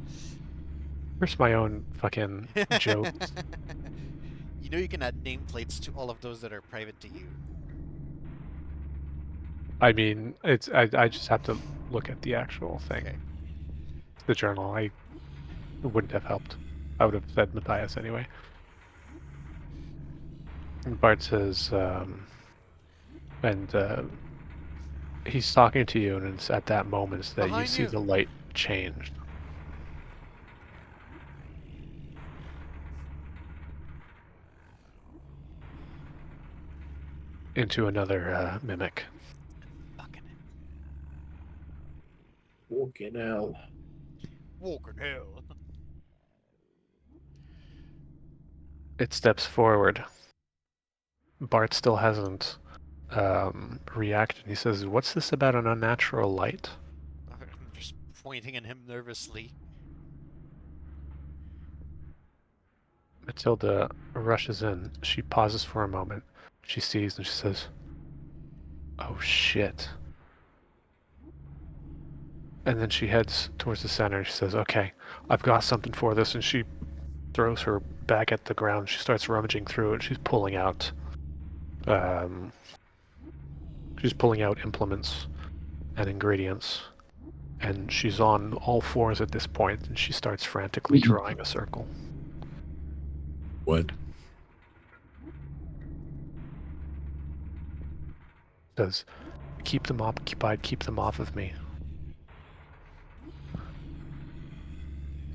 Where's my own fucking joke? You know you can add nameplates to all of those that are private to you. I mean, I just have to look at the actual thing. Okay. The journal. It wouldn't have helped. I would have said Matthias anyway. And Bart says, he's talking to you, and it's at that moment that you Behind see you. the light change. Into another mimic. Fucking Fucking hell. walking hell. It steps forward. Bart still hasn't reacted. He says, what's this about an unnatural light? I'm just pointing at him nervously. Matilda rushes in. She pauses for a moment. She sees and she says, "Oh shit." And then she heads towards the center. She says, "Okay, I've got something for this." And she throws her back at the ground. She starts rummaging through it. She's pulling out um, implements and ingredients. And she's on all fours at this point, and she starts frantically drawing a circle. What? Says, "Keep them occupied, keep them off of me."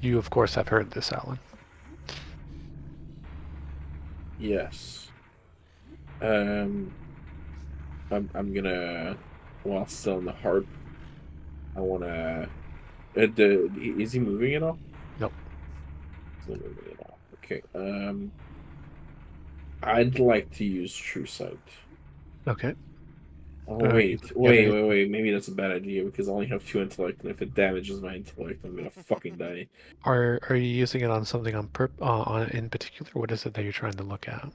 You, of course, have heard this, Alan. Yes. I'm gonna, while still on the harp, I wanna. Is he moving at all? Nope. He's not moving at all. Okay. I'd like to use True Sight. Okay. Oh You wait, get wait, a- wait, wait. Maybe that's a bad idea because I only have 2 intellect, and if it damages my intellect, I'm gonna fucking die. Are you using it on something on in particular? What is it that you're trying to look at?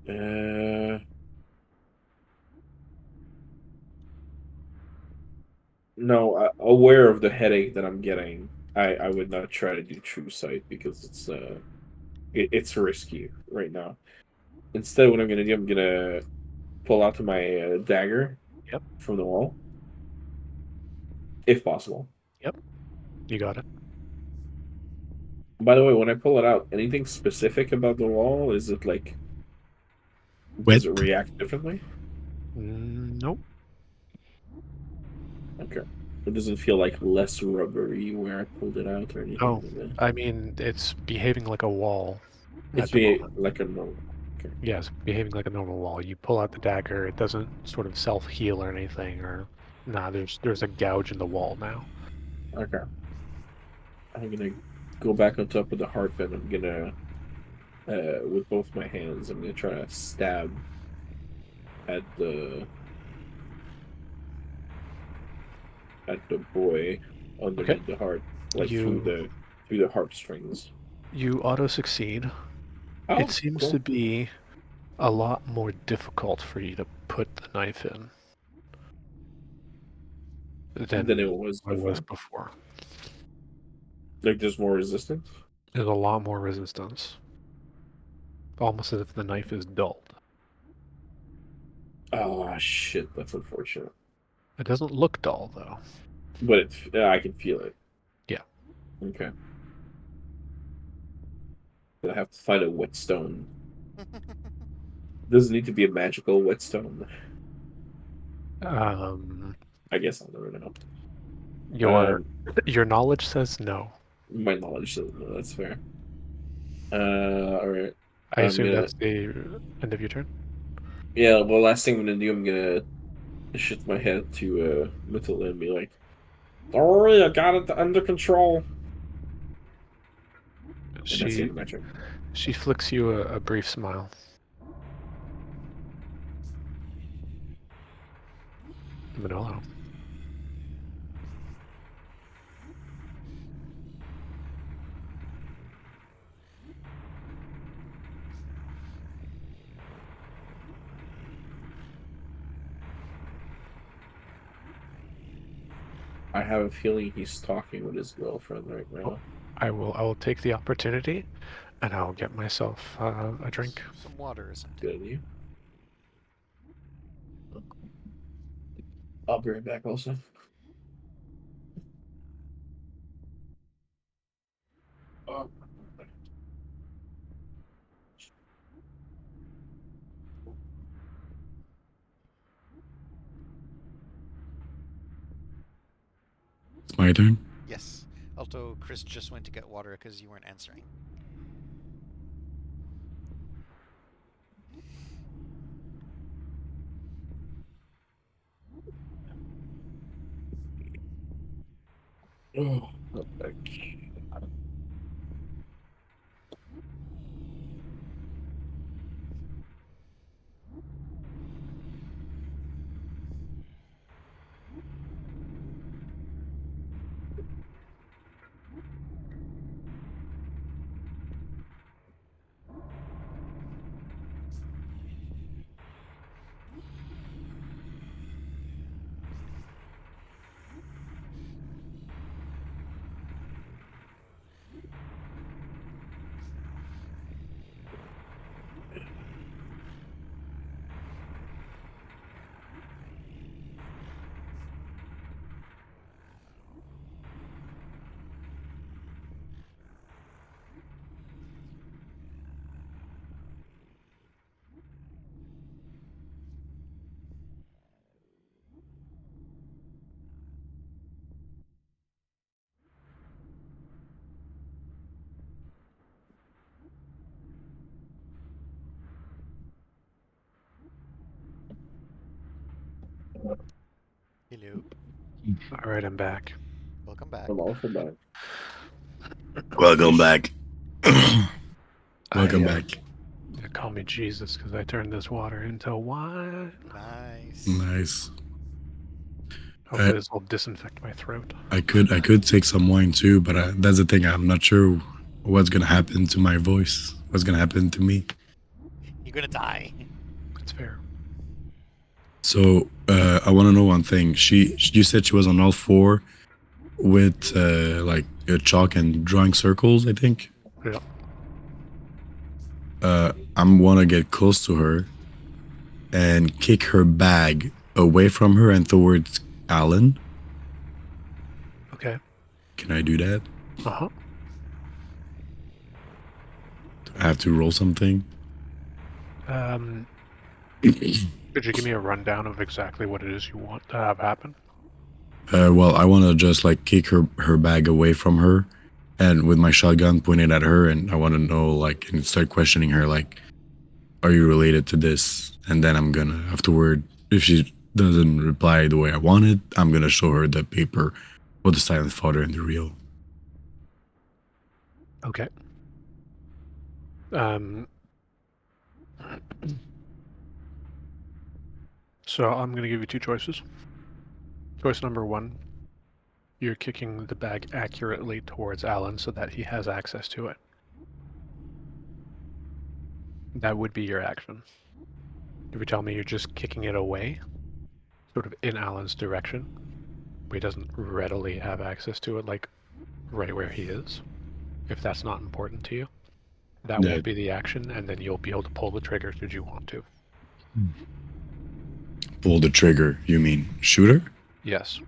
Uh, no. Aware of the headache that I'm getting, I would not try to do True Sight because it's risky right now. Instead, what I'm gonna do, I'm gonna pull out my dagger Yep. from the wall, if possible. Yep. You got it. By the way, when I pull it out, anything specific about the wall? Is it like, Wet? does it react differently? Nope. Okay. It doesn't feel like less rubbery where I pulled it out or anything Oh, like that. I mean, it's behaving like a wall It's at the be moment. like a normal. Okay. Yeah, it's behaving like a normal wall. You pull out the dagger, it doesn't sort of self-heal or anything, or nah, there's a gouge in the wall now. Okay. I'm gonna go back on top of the harp and I'm gonna, with both my hands, I'm gonna try to stab at the boy Okay. underneath the harp, like You through the harp strings. you auto succeed. It Oh, seems to cool. be a lot more difficult for you to put the knife in Than it than was it was before. before. Like there's more resistance. There's a lot more resistance. Almost as if the knife is dulled. Oh shit, that's unfortunate. It doesn't look dull though. But I can feel it. Yeah. Okay. I have to find a whetstone. Does it need to be a magical whetstone? Um, I guess I'll never know. your your knowledge says no. My knowledge says no, that's fair. All right. I I'm assume gonna. that's the end of your turn. Yeah. Well, last thing I'm gonna do, I'm gonna shift my head to Matilda and be like, "Don't worry, I got it under control." And that's the She end of my turn. she flicks you a brief smile. Manolo. I have a feeling he's talking with his girlfriend right Oh, now. I will take the opportunity, and I'll get myself a drink. Some water, isn't it? Good idea. I'll be right back. Also. Oh. It's my turn. Yes. Although Chris just went to get water because you weren't answering. Oh, okay. Hello. All right, I'm back. Welcome back. I'm also back. Welcome back. Welcome I, back. They call me Jesus because I turned this water into wine. Nice. Nice. Hopefully this will disinfect my throat. I could take some wine too, but that's the thing. I'm not sure what's gonna happen to my voice. What's gonna happen to me? You're gonna die. That's fair. So I want to know one thing. You said she was on all four with like a chalk and drawing circles, I think. Yeah. I'm wanna get close to her and kick her bag away from her and towards Alan. Okay. Can I do that? Uh-huh. Do I have to roll something? Could you give me a rundown of exactly what it is you want to have happen? Well, I want to just like kick her bag away from her, and with my shotgun pointed at her, and I want to know like and start questioning her like, are you related to this? And then I'm gonna afterward, if she doesn't reply the way I wanted, I'm gonna show her the paper with the silent father and the real. Okay. So I'm going to give you two choices. Choice number one, you're kicking the bag accurately towards Alan so that he has access to it. That would be your action. If you tell me you're just kicking it away, sort of in Alan's direction, where he doesn't readily have access to it, like right where he is, if that's not important to you, that Yeah. won't be the action, and then you'll be able to pull the trigger should you want to. Pull the trigger. You mean shoot her? Yes,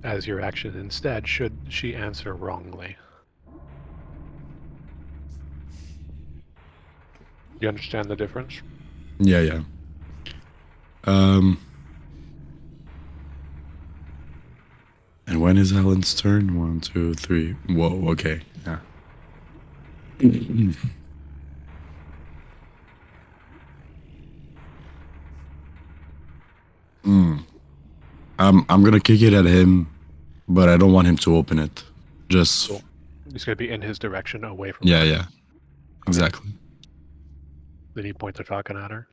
as your action instead should she answer wrongly. You understand the difference? Yeah, yeah. And when is Alan's turn? 1, 2, 3. Whoa. Okay. Yeah. I'm gonna kick it at him, but I don't want him to open it. Just Cool. He's going to be in his direction, away from yeah, her. yeah. Exactly. Then you point the shotgun at her.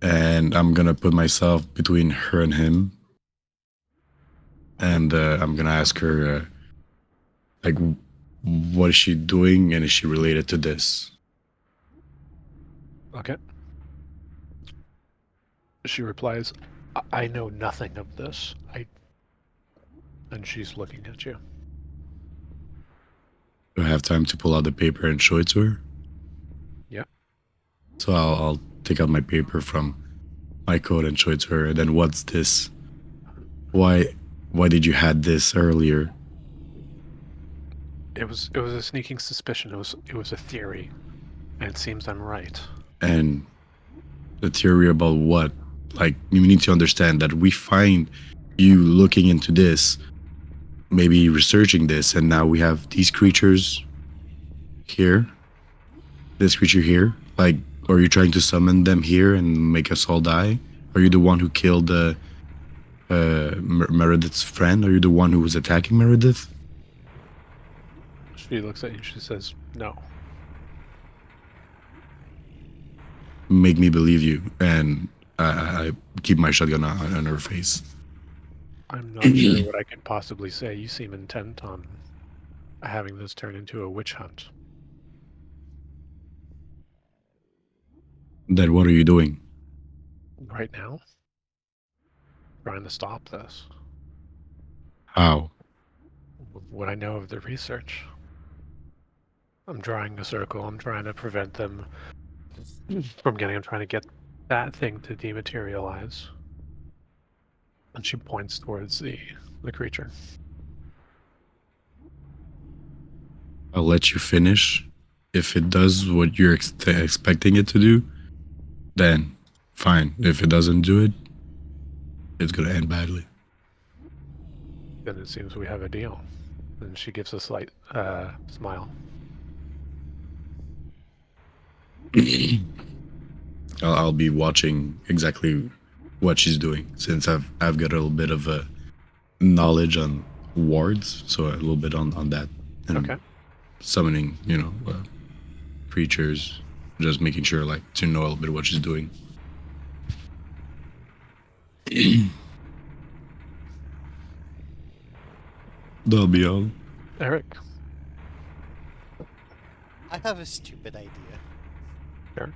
And I'm gonna put myself between her and him, and I'm gonna ask her, like, what is she doing, and is she related to this? Okay. She replies, I know nothing of this. And she's looking at you. Do I have time to pull out the paper and show it to her? Yeah. So I'll take out my paper from my coat and show it to her. And then what's this? Why did you had this earlier? It was a sneaking suspicion. It was a theory. And it seems I'm right. And the theory about what? Like, you need to understand that we find you looking into this, maybe researching this, and now we have these creatures here. This creature here. Like, are you trying to summon them here and make us all die? Are you the one who killed Meredith's friend? Are you the one who was attacking Meredith? She looks at you. She says, no. Make me believe you. And I keep my shotgun on her face. I'm not sure what I can possibly say. You seem intent on having this turn into a witch hunt. Then what are you doing? Right now? Trying to stop this. How? What I know of the research. I'm drawing a circle. I'm trying to prevent them from getting. I'm trying to get that thing to dematerialize. And she points towards the creature. I'll let you finish. If it does what you're expecting it to do, then fine. If it doesn't do it, it's gonna end badly. Then it seems we have a deal. And she gives a slight smile. I'll be watching exactly what she's doing since I've got a little bit of a knowledge on wards, so a little bit on that, and Okay. summoning, creatures, just making sure like to know a little bit what she's doing. That'll be all. Eric. I have a stupid idea. Sure.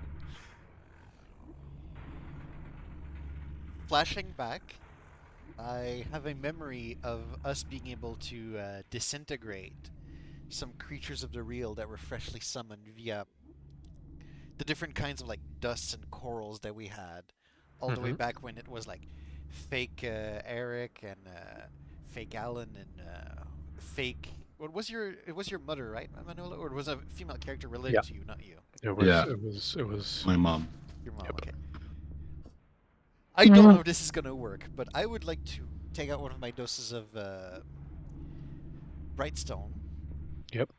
Flashing back, I have a memory of us being able to disintegrate some creatures of the real that were freshly summoned via the different kinds of like dusts and corals that we had, all the way Mhm. back when it was like fake Eric and fake Alan and fake. What was your? It was your mother, right, Manola, or was a female character related Yeah. to you, not you? It was. Yeah, It was. my mom. Your mom. Yep. Okay. I don't know if this is gonna work, but I would like to take out one of my doses of Brightstone Yep.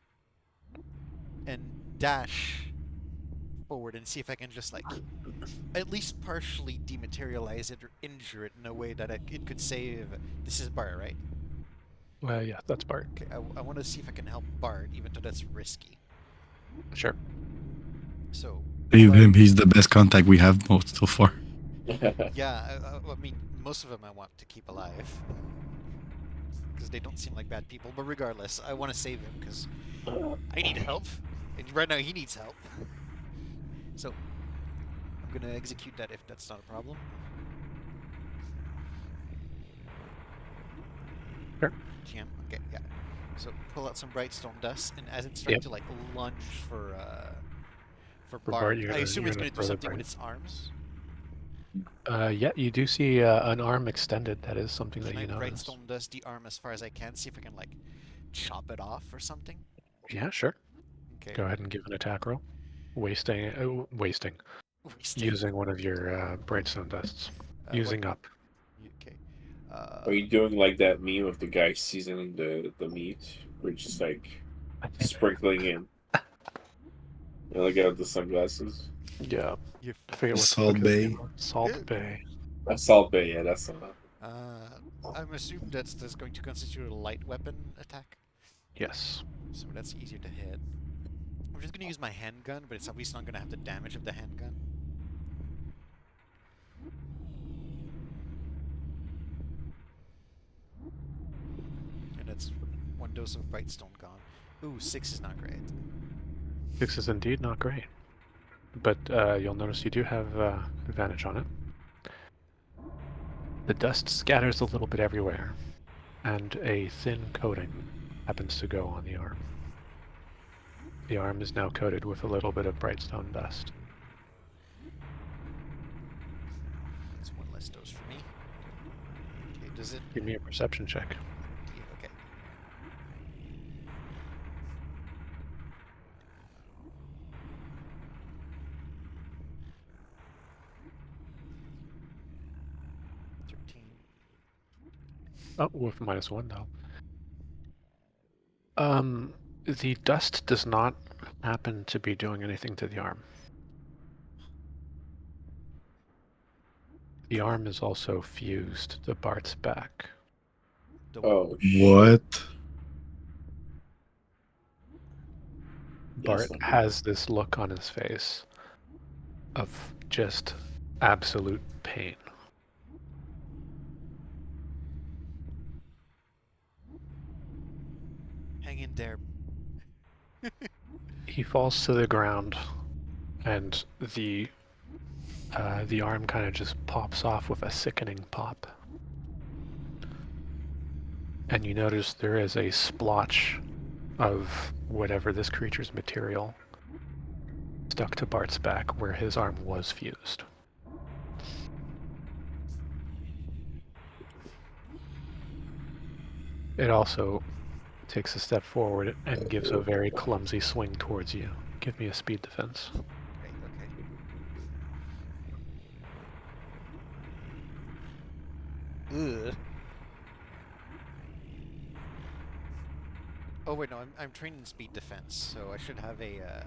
and dash forward and see if I can just like at least partially dematerialize it or injure it in a way that it could save. This is Bart, right? Well, yeah, that's Bart. Okay, I want to see if I can help Bart, even though that's risky. Sure. So Leave Bart- him. He's the best contact we have most so far. Yeah, I mean, most of them I want to keep alive because they don't seem like bad people. But regardless, I want to save him because I need help, and right now he needs help. So I'm gonna execute that if that's not a problem. Sure. GM. Okay, yeah. So pull out some Brightstone dust, and as it starts Yep. to like lunge for For Bart, Bart, you're I gonna- assume you're it's gonna gonna do throw the something with brain. its arms. Yeah, you do see an arm extended. That is something that Can I you notice. Brightstone dust the arm as far as I can, see if I can like chop it off or something? Yeah, sure. Okay. Go ahead and give an attack roll. Wasting. Wasting. Using one of your Brightstone dusts. What- Using up. Okay. Are you doing like that meme of the guy seasoning the meat? We're just like sprinkling in. Like out the sunglasses. Yeah. You I forget what the Salt fuck his Bay. name was. Salt Yeah. Bay. Salt Bay, yeah, that's not. I'm assuming that's going to constitute a light weapon attack, Yes. so that's easier to hit. I'm just gonna use my handgun, but it's obviously not gonna have the damage of the handgun. And that's one dose of Brightstone gone. Ooh, 6 is not great. 6 is indeed not great. But you'll notice you do have advantage on it. The dust scatters a little bit everywhere, and a thin coating happens to go on the arm. The arm is now coated with a little bit of Brightstone dust. That's one less dose for me. Okay, does it? Give me a perception check. Yeah, okay. Oh, with -1 though. The dust does not happen to be doing anything to the arm. The arm is also fused to Bart's back. The Oh, What? Bart not good. has this look on his face of just absolute pain. Hang in there. He falls to the ground, and the arm kind of just pops off with a sickening pop. And you notice there is a splotch of whatever this creature's material stuck to Bart's back where his arm was fused. It also takes a step forward and gives a very clumsy swing towards you. Give me a speed defense. Great, okay. Ugh. Oh wait, no, I'm trained in speed defense, so I should have a.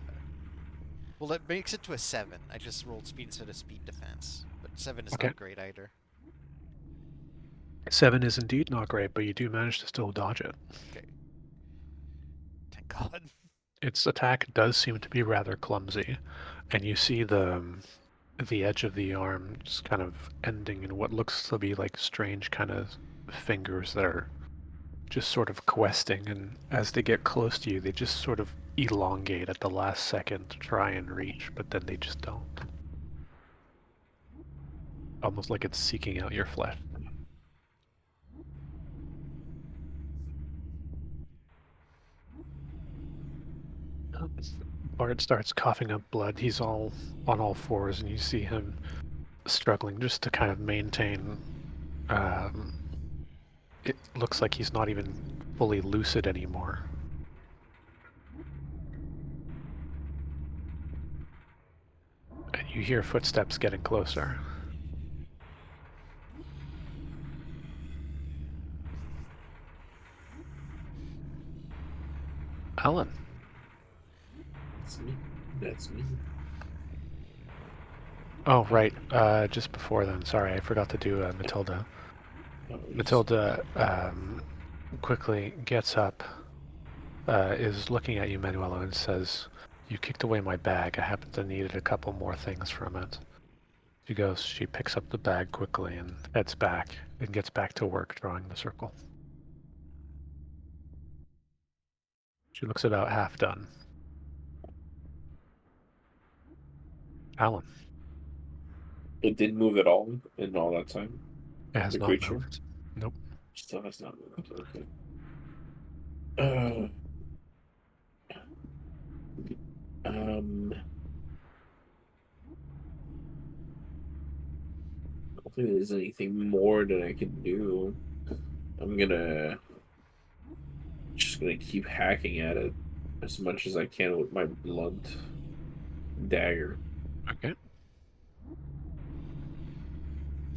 Well, that makes it to a 7. I just rolled speed instead of speed defense, but 7 is Okay. not great either. 7 is indeed not great, but you do manage to still dodge it. Okay. Thank God. Its attack does seem to be rather clumsy, and you see the edge of the arm just kind of ending in what looks to be like strange kind of fingers that are just sort of questing, and as they get close to you, they just sort of elongate at the last second to try and reach, but then they just don't. Almost like it's seeking out your flesh. Bart starts coughing up blood. He's all on all fours, and you see him struggling just to kind of maintain. It looks like he's not even fully lucid anymore. And you hear footsteps getting closer. Alan. That's me. That's me. Oh, right. Just before then, sorry, I forgot to do Matilda. Oh, yes. Matilda quickly gets up, is looking at you, Manuela, and says, "You kicked away my bag. I happen to needed a couple more things from it." She picks up the bag quickly and heads back and gets back to work drawing the circle. She looks about half done. Alan. It didn't move at all in all that time. It has The not creature moved. Nope. still has not moved. Okay. Um. I don't think there's anything more that I can do. I'm just gonna keep hacking at it as much as I can with my blunt dagger. Okay.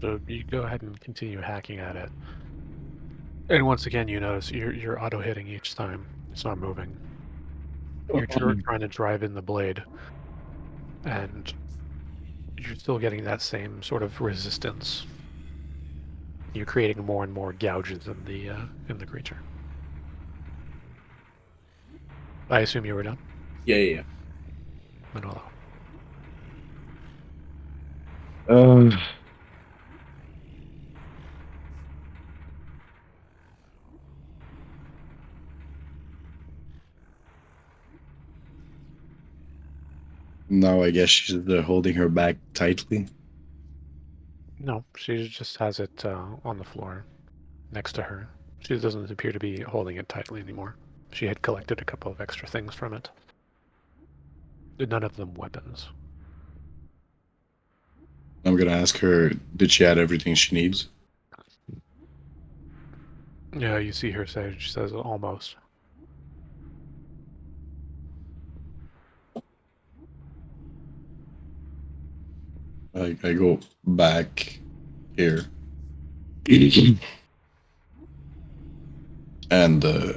So you go ahead and continue hacking at it. And once again, you notice you're auto hitting each time. It's not moving. You're trying to drive in the blade, and you're still getting that same sort of resistance. You're creating more and more gouges in the creature. I assume you were done, Yeah. Manolo. Now I guess she's holding her back tightly. No, she just has it on the floor next to her. She doesn't appear to be holding it tightly anymore. She had collected a couple of extra things from it. None of them weapons. I'm gonna ask her, did she add everything she needs? Yeah, you see her say, she says almost. I go back here. And uh,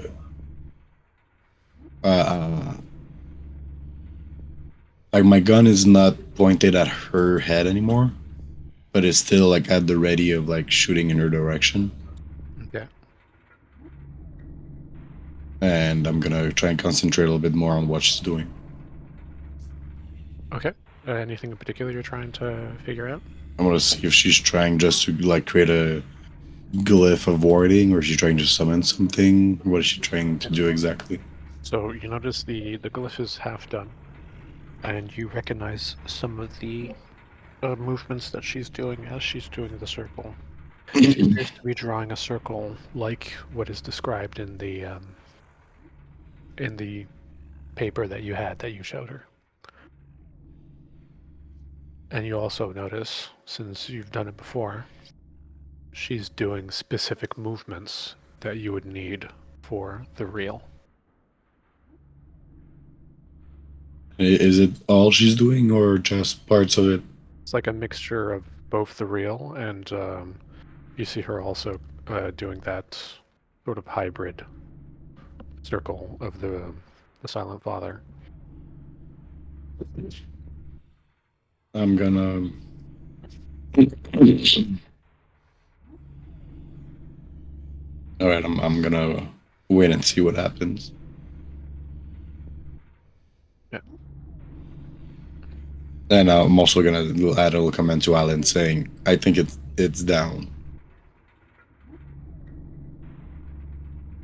like my gun is not pointed at her head anymore, but it's still like at the ready of like shooting in her direction. Okay. And I'm gonna try and concentrate a little bit more on what she's doing. Okay. Anything in particular you're trying to figure out? I want to see if she's trying just to like create a glyph of warding, or is she trying to summon something? What is she trying to do exactly? So you notice the glyph is half done, and you recognize some of the movements that she's doing as she's doing the circle. She appears to be drawing a circle like what is described in the paper that you had that you showed her. And you also notice, since you've done it before, she's doing specific movements that you would need for the reel. Is it all she's doing, or just parts of it? It's like a mixture of both the reel and you see her also doing that sort of hybrid circle of the Silent Father. I'm gonna All right, I'm gonna wait and see what happens. Yeah. And I'm also gonna add a little comment to Alan saying I think it's down.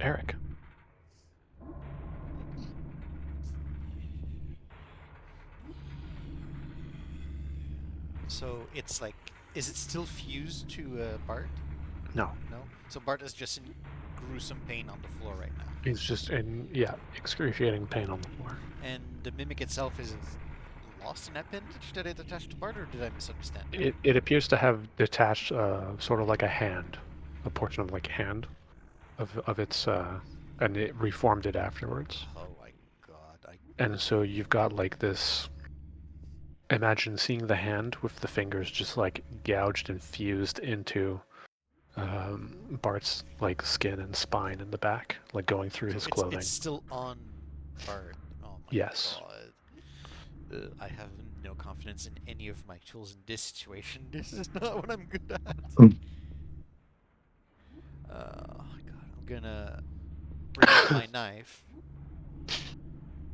Eric. So it's like, is it still fused to Bart? No. No. So Bart is just in gruesome pain on the floor right now. He's just in, excruciating pain on the floor. And the mimic itself is lost an appendage that it attached to Bart, or did I misunderstand? It appears to have detached sort of like a hand, a portion of like a hand of its, and it reformed it afterwards. Oh my god! And so you've got like this. Imagine seeing the hand with the fingers just like gouged and fused into Bart's like skin and spine in the back, like going through his clothing. It's still on Bart. Oh my Yes. god. I have no confidence in any of my tools in this situation. This is not what I'm good at. Oh god, I'm gonna bring out my knife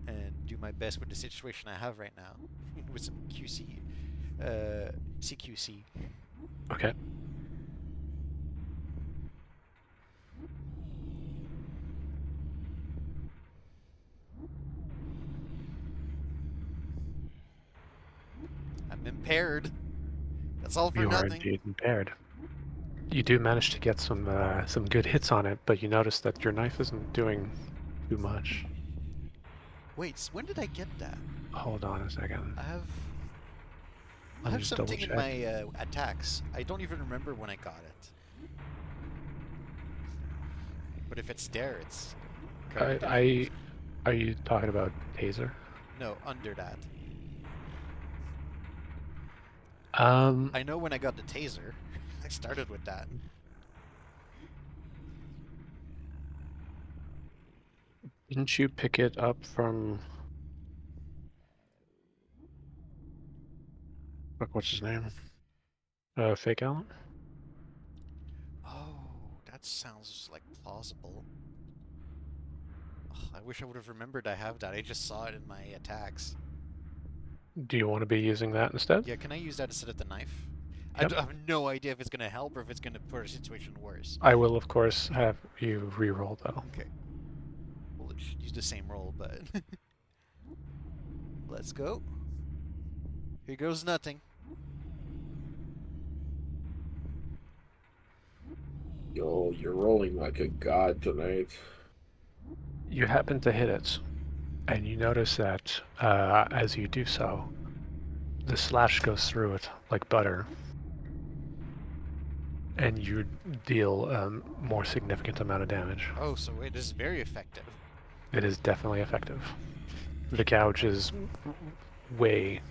and do my best with the situation I have right now with some CQC. Okay. I'm impaired. That's all for You are nothing. indeed impaired. You do manage to get some good hits on it, but you notice that your knife isn't doing too much. Wait, when did I get that? Hold on a second. I have Let me just something in double my check. attacks. I don't even remember when I got it. But if it's there, it's. kinda different. Are you talking about taser? No, under that. Um, I know when I got the taser. I started with that. didn't you pick it up from? Fuck, what's his name? Fake Alan? Oh, that sounds like plausible. Ugh, I wish I would have remembered I have that. I just saw it in my attacks. Do you want to be using that instead? Yeah, can I use that instead of the knife? Yep. I have no idea if it's gonna help or if it's gonna put our situation worse. I will, of course, have you re-roll though. Okay. Well, it should use the same roll, but let's go. Here goes nothing. Yo, you're rolling like a god tonight. You happen to hit it, and you notice that as you do so, the slash goes through it like butter, and you deal a more significant amount of damage. Oh, so it is very effective. It is definitely effective. The gouge is way.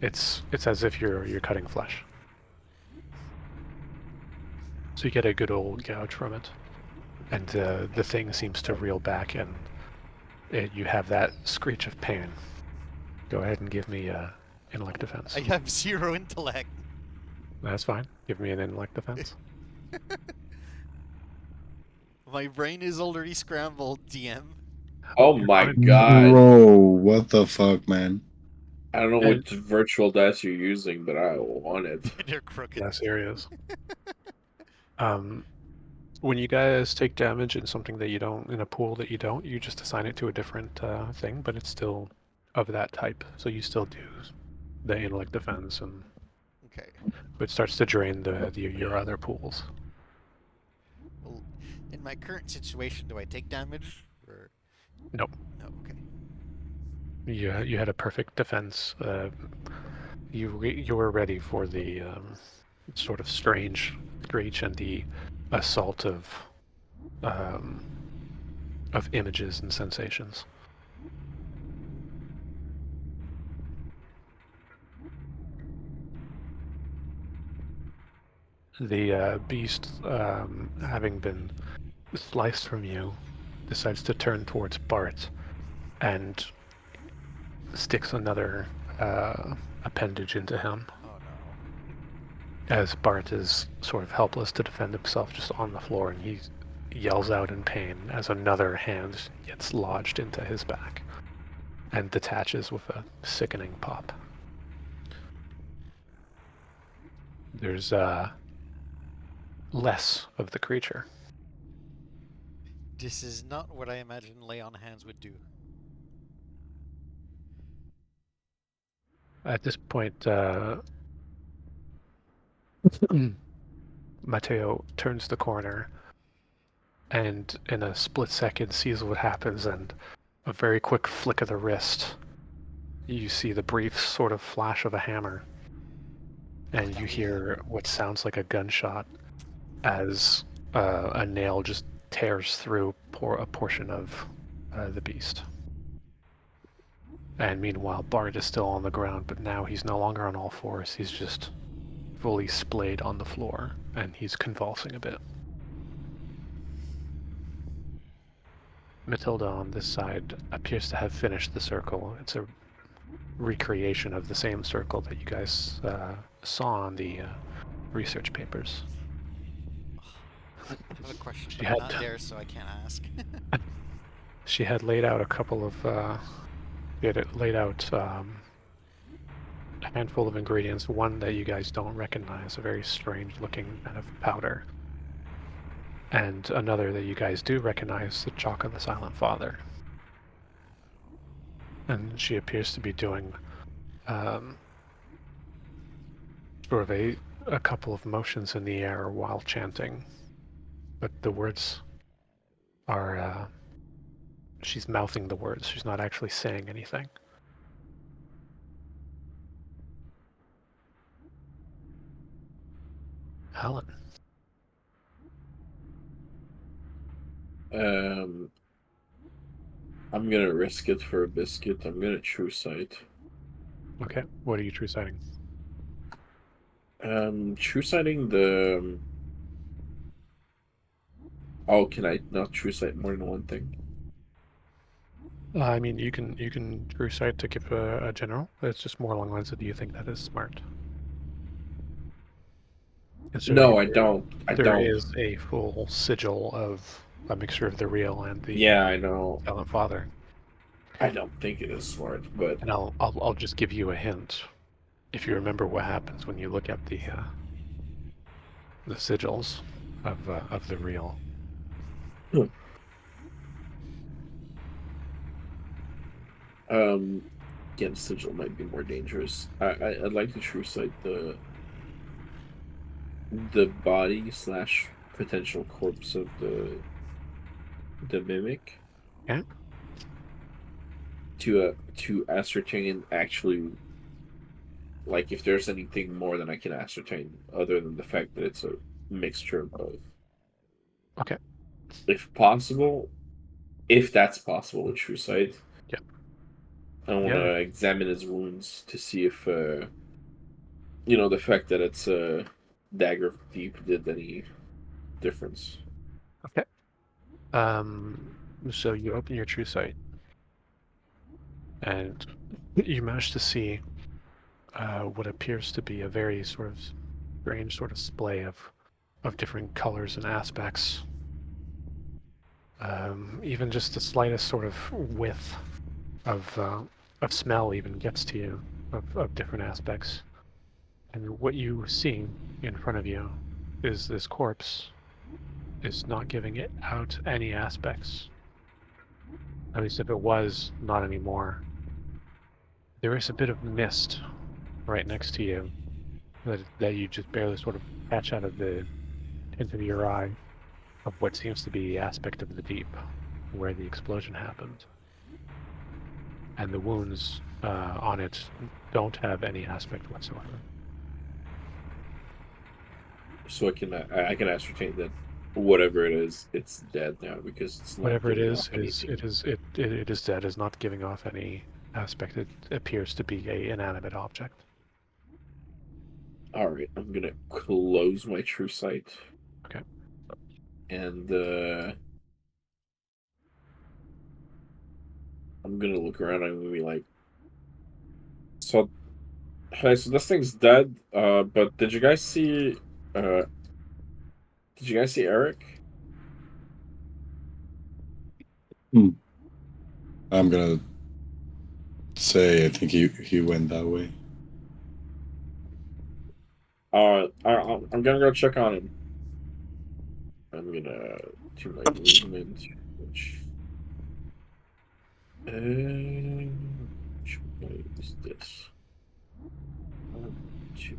It's as if you're cutting flesh. So you get a good old gouge from it, and the thing seems to reel back, and you have that screech of pain. Go ahead and give me intellect defense. I have 0 intellect. That's fine. Give me an intellect defense. My brain is already scrambled, DM. Oh You're my fine. god. Bro, what the fuck, man? I don't know And- what virtual dice you're using, but I want it. They're crooked. Less areas. When you guys take damage in something that you don't, in a pool that you don't, you just assign it to a different thing, but it's still of that type. So you still do the intellect defense, and Okay. it starts to drain your other pools. Well, in my current situation, do I take damage? Or... Nope. No, okay. You had a perfect defense. You were ready for the sort of strange screech and the assault of images and sensations. The beast, having been sliced from you, decides to turn towards Bart and sticks another appendage into him, Oh no. as Bart is sort of helpless to defend himself just on the floor, and he yells out in pain as another hand gets lodged into his back and detaches with a sickening pop. There's less of the creature. This is not what I imagined lay on hands would do. At this point, Mateo turns the corner and in a split second sees what happens, and a very quick flick of the wrist, you see the brief sort of flash of a hammer, and you hear what sounds like a gunshot as a nail just tears through a portion of the beast. And meanwhile, Bart is still on the ground, but now he's no longer on all fours. He's just fully splayed on the floor, and he's convulsing a bit. Matilda on this side appears to have finished the circle. It's a recreation of the same circle that you guys saw on the research papers. I have a question, She but had- I'm not there, so I can't ask. She had laid out a couple of laid out a handful of ingredients. One that you guys don't recognize, a very strange looking kind of powder. And another that you guys do recognize, the Chalk of the Silent Father. And she appears to be doing sort of a couple of motions in the air while chanting. But the words are, she's mouthing the words. She's not actually saying anything. Helen. I'm gonna risk it for a biscuit. I'm gonna true sight. Okay, what are you true sighting? True sighting the. Oh, can I not true sight more than one thing? I mean, you can true sight to give a general. It's just more along the lines of, do you think that is smart? No, I Considering don't. I there don't. is a full sigil of a mixture of the real and the Yeah, I know. Silent Father. I don't think it is smart, but And I'll just give you a hint. If you remember what happens when you look at the sigils of the real. again, sigil might be more dangerous. I'd like to true sight the body slash potential corpse of the mimic. Yeah. To ascertain actually, like, if there's anything more than I can ascertain other than the fact that it's a mixture of both. Okay. If possible, if that's possible with true sight. Yep. I want to examine his wounds to see if the fact that it's a dagger of deep did any difference. Okay. So you open your true sight, and you manage to see what appears to be a very sort of strange sort of display of different colors and aspects. Even just the slightest sort of whiff of smell even gets to you of different aspects. And what you see in front of you is this corpse is not giving it out any aspects. At least if it was, not anymore. There is a bit of mist right next to you that you just barely sort of catch out of the tint of your eye of what seems to be the aspect of the deep where the explosion happened. And the wounds on it don't have any aspect whatsoever. So I can ascertain that whatever it is, it's dead now because it's not Whatever it giving is, off anything. it is dead. Is not giving off any aspect. It appears to be a inanimate object. All right, I'm gonna close my true sight. Okay. And I'm gonna look around. I'm gonna be like, so, hey, so this thing's dead. But did you guys see? Did you guys see Eric? I'm gonna say I think he went that way. I'm gonna go check on him. I'm gonna do my movement, which which way is this? 1, 2.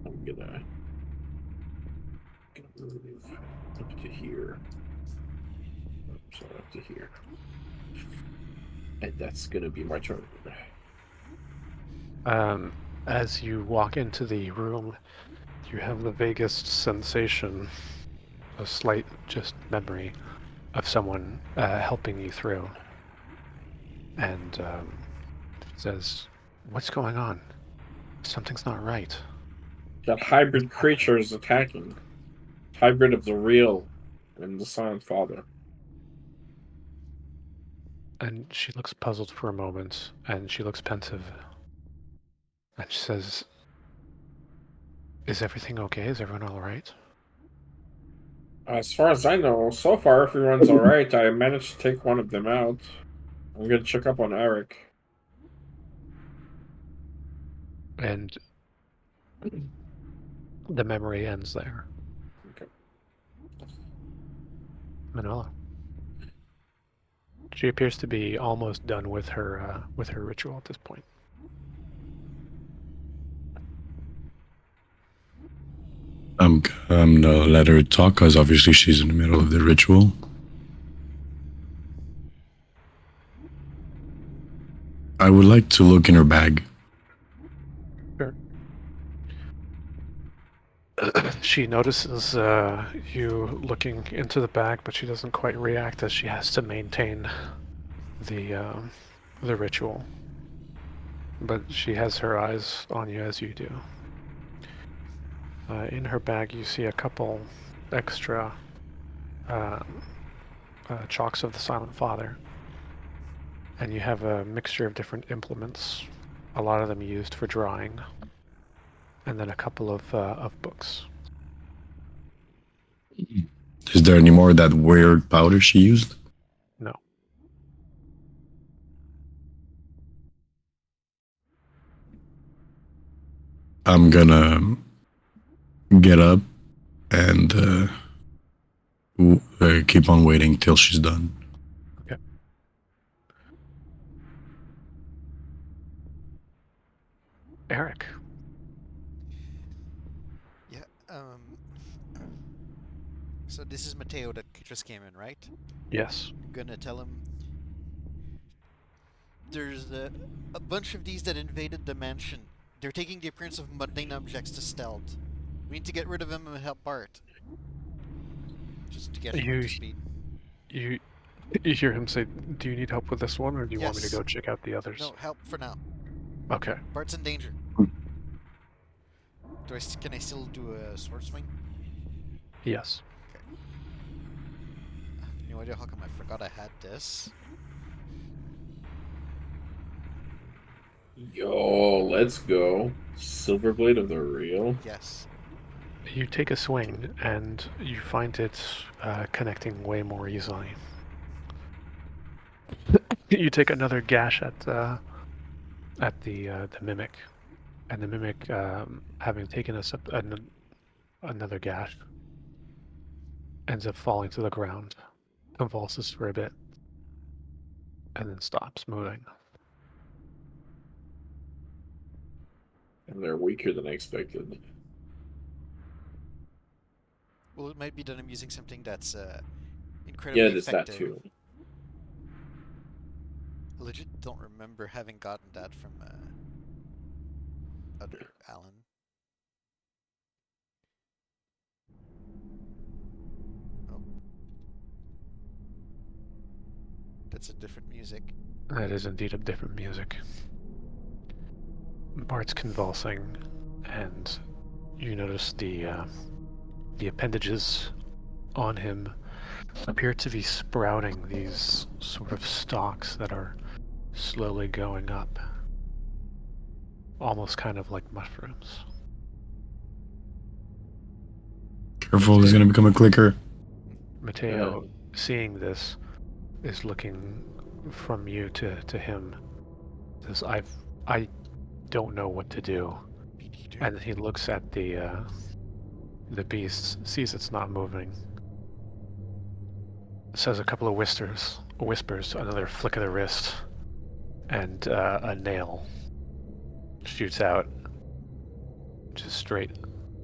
I'm gonna move up to here. Oh, sorry, up to here. And that's gonna be my turn. As you walk into the room, you have the vaguest sensation, a slight just memory of someone helping you through. And says, "What's going on? Something's not right." Got hybrid creatures attacking. Hybrid of the real and the Silent Father. And she looks puzzled for a moment, and she looks pensive. And she says, "Is everything okay? Is everyone all right?" As far as I know, so far everyone's alright. I managed to take one of them out. I'm gonna check up on Eric. And the memory ends there. Okay. Manila. She appears to be almost done with her ritual at this point. I'm gonna let her talk because obviously she's in the middle of the ritual. I would like to look in her bag. Sure. She notices you looking into the bag, but she doesn't quite react as she has to maintain the ritual. But she has her eyes on you as you do. In her bag, you see a couple extra chalks of the Silent Father, and you have a mixture of different implements, a lot of them used for drawing, and then a couple of books. Is there any more of that weird powder she used? No. I'm gonna get up and keep on waiting till she's done. Okay. Eric. Yeah. So this is Mateo that just came in, right? Yes. I'm gonna tell him there's a bunch of these that invaded the mansion. They're taking the appearance of mundane objects to stealth. We need to get rid of them and help Bart. Just to get him up to speed. You hear him say, "Do you need help with this one, or do you want me to Yes. go check out the others?" No, help for now. Okay. Bart's in danger. Can I still do a sword swing? Yes. Okay. I have no idea how come I forgot I had this. Yo, let's go. Silverblade of the real. Yes. You take a swing, and you find it connecting way more easily. You take another gash at the mimic, and the mimic, having taken another gash, ends up falling to the ground, convulses for a bit, and then stops moving. And they're weaker than I expected. Well, it might be that I'm using something that's Yeah, incredibly there's that effective. too. I legit don't remember having gotten that from other Alan. Oh. That's a different music. That is indeed a different music. Bart's convulsing, and you notice the appendages on him appear to be sprouting these sort of stalks that are slowly going up, almost kind of like mushrooms. Careful, he's gonna become a clicker. Mateo, seeing this, is looking from you to him. Says, I don't know what to do. Me neither. And he looks at the beast, sees it's not moving. Says a couple of whispers, another flick of the wrist, and a nail shoots out, just straight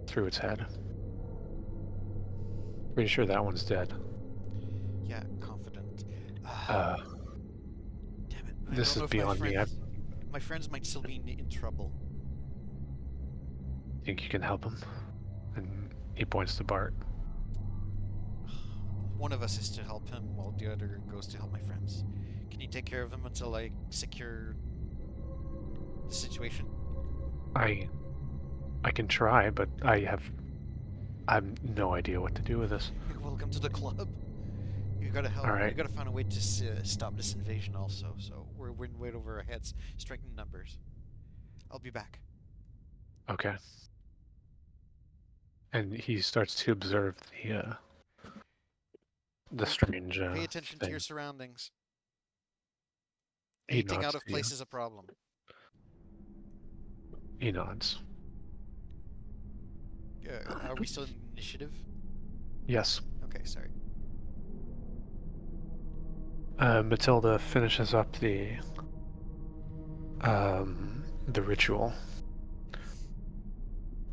through its head. Pretty sure that one's dead. Yeah, confident. Damn it. I This don't know is if beyond me. I my friends might still be in trouble. think you can help him. And he points to Bart. One of us is to help him while the other goes to help my friends. Can you take care of them until I secure the situation? I can try, but I have no idea what to do with this. Welcome to the club. You gotta help. All right. You gotta find a way to stop this invasion also. So we're way over our heads. Strengthen numbers. I'll be back. Okay. And he starts to observe the strange Pay attention to thing. your surroundings. He Anything nods out of to you. place is a problem. He nods. Are we still in initiative? Yes. Okay, sorry. Matilda finishes up the ritual,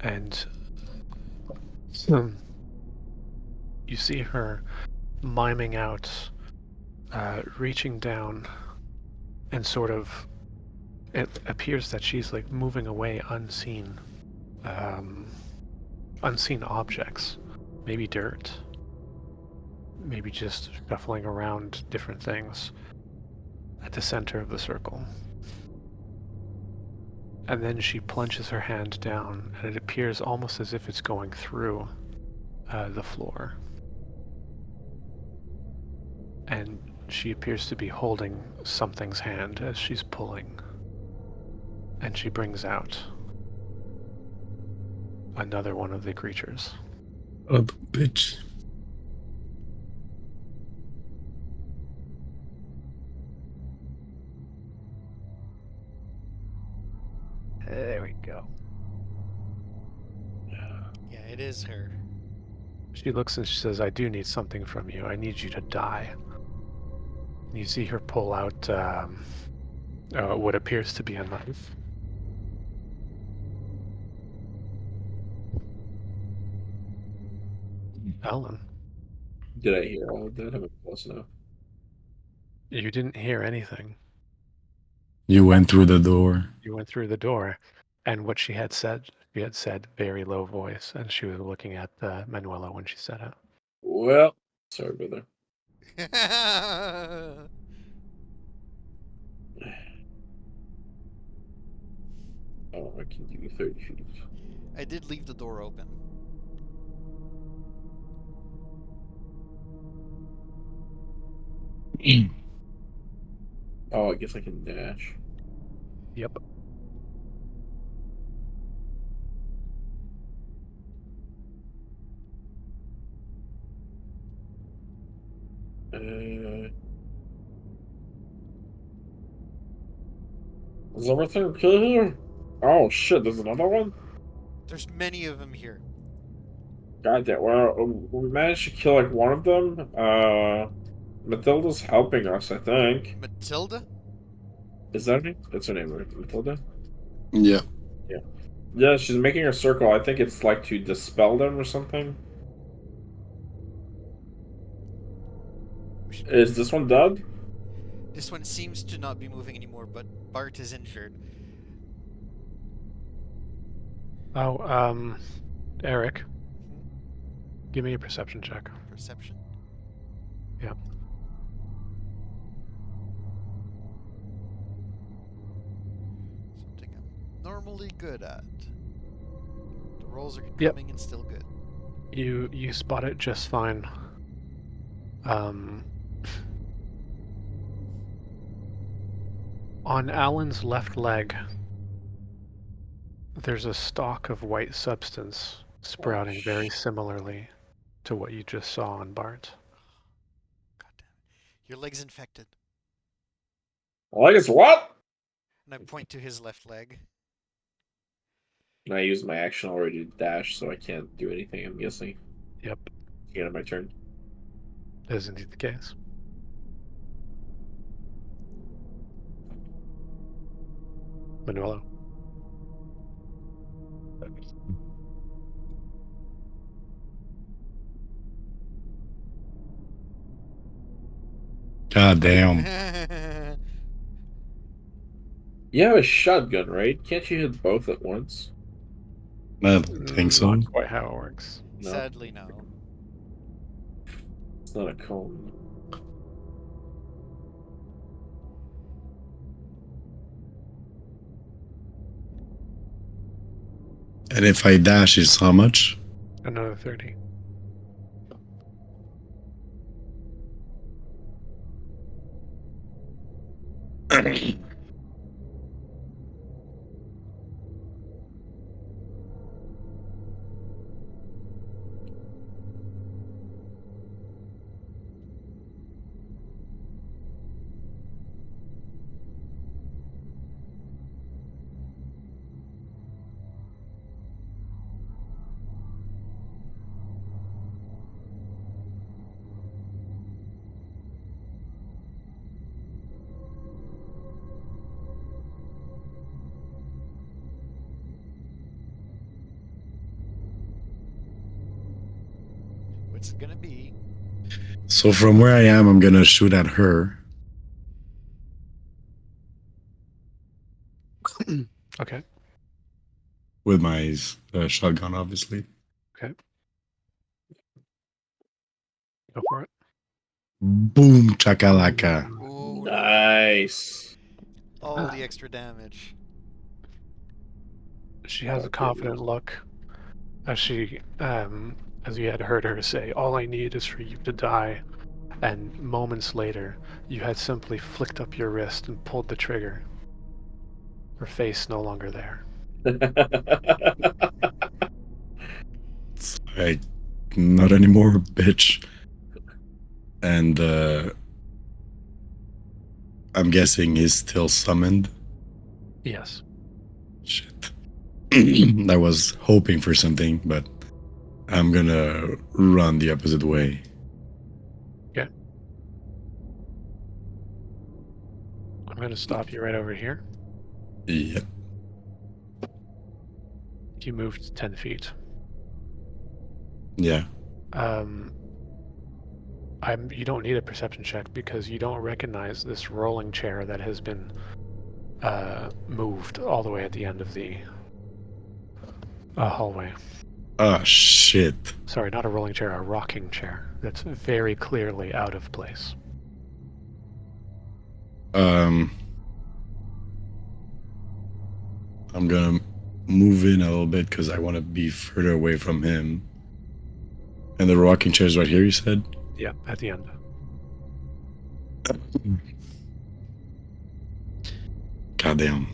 and you see her miming out, reaching down, and sort of, it appears that she's like moving away unseen objects, maybe dirt, maybe just shuffling around different things at the center of the circle. And then she plunges her hand down, and it appears almost as if it's going through the floor. And she appears to be holding something's hand as she's pulling. And she brings out another one of the creatures. Up, bitch. There we go. Yeah, it is her. She looks and she says, I do need something from you. I need you to die. You see her pull out what appears to be a knife. Alan, Did I hear all of that? Am I close enough? you didn't hear anything. You went through the door. You went through the door, and what she had said very low voice, and she was looking at Manuela when she said it. Well, sorry, brother. Oh, I can do 30 feet. I did leave the door open. Oh, I guess I can dash. Yep. Is everything okay here? Oh shit, there's another one? There's many of them here. God damn, well, we managed to kill like one of them. Matilda's helping us, I think. Matilda? Is that her name? That's her name, right? Matilda? Yeah. Yeah, she's making a circle. I think it's like to dispel them or something. Is this one dead? This one seems to not be moving anymore, but Bart is injured. Oh, Eric, give me a perception check. Perception? Yep. Something I'm normally good at. The rolls are Yep. coming in still good. You spot it just fine. On Alan's left leg, there's a stalk of white substance sprouting very similarly to what you just saw on Bart. God damn it. Your leg's infected. Like it's what? And I point to his left leg. And I used my action already to dash, so I can't do anything, I'm guessing. Yep, It's the end of my turn. that is indeed the case. Manuelo. God damn. You have a shotgun, right? Can't you hit both at once? I don't think so. Not quite how it works. No. Sadly, no. It's not a cone. And if I dash, is how much? Another 30. What's it gonna be? So from where I am, I'm gonna shoot at her. Okay. With my shotgun, obviously. Okay. Go for it. Boom, chakalaka. Ooh, Nice. all the extra damage. She has a Okay. confident look as she, as you had heard her say, "All I need is for you to die." And moments later, you had simply flicked up your wrist and pulled the trigger. Her face no longer there. It's like, not anymore, bitch. And I'm guessing he's still summoned. Yes. Shit. I was hoping for something, but I'm gonna run the opposite way. Okay. I'm going to stop you right over here. Yeah. You moved 10 feet. Yeah. You don't need a perception check because you don't recognize this rolling chair that has been moved all the way at the end of the hallway. Oh, shit. Sorry, not a rolling chair, a rocking chair that's very clearly out of place. I'm gonna move in a little bit because I want to be further away from him. And the rocking chair's right here, you said? Yeah, at the end. Goddamn.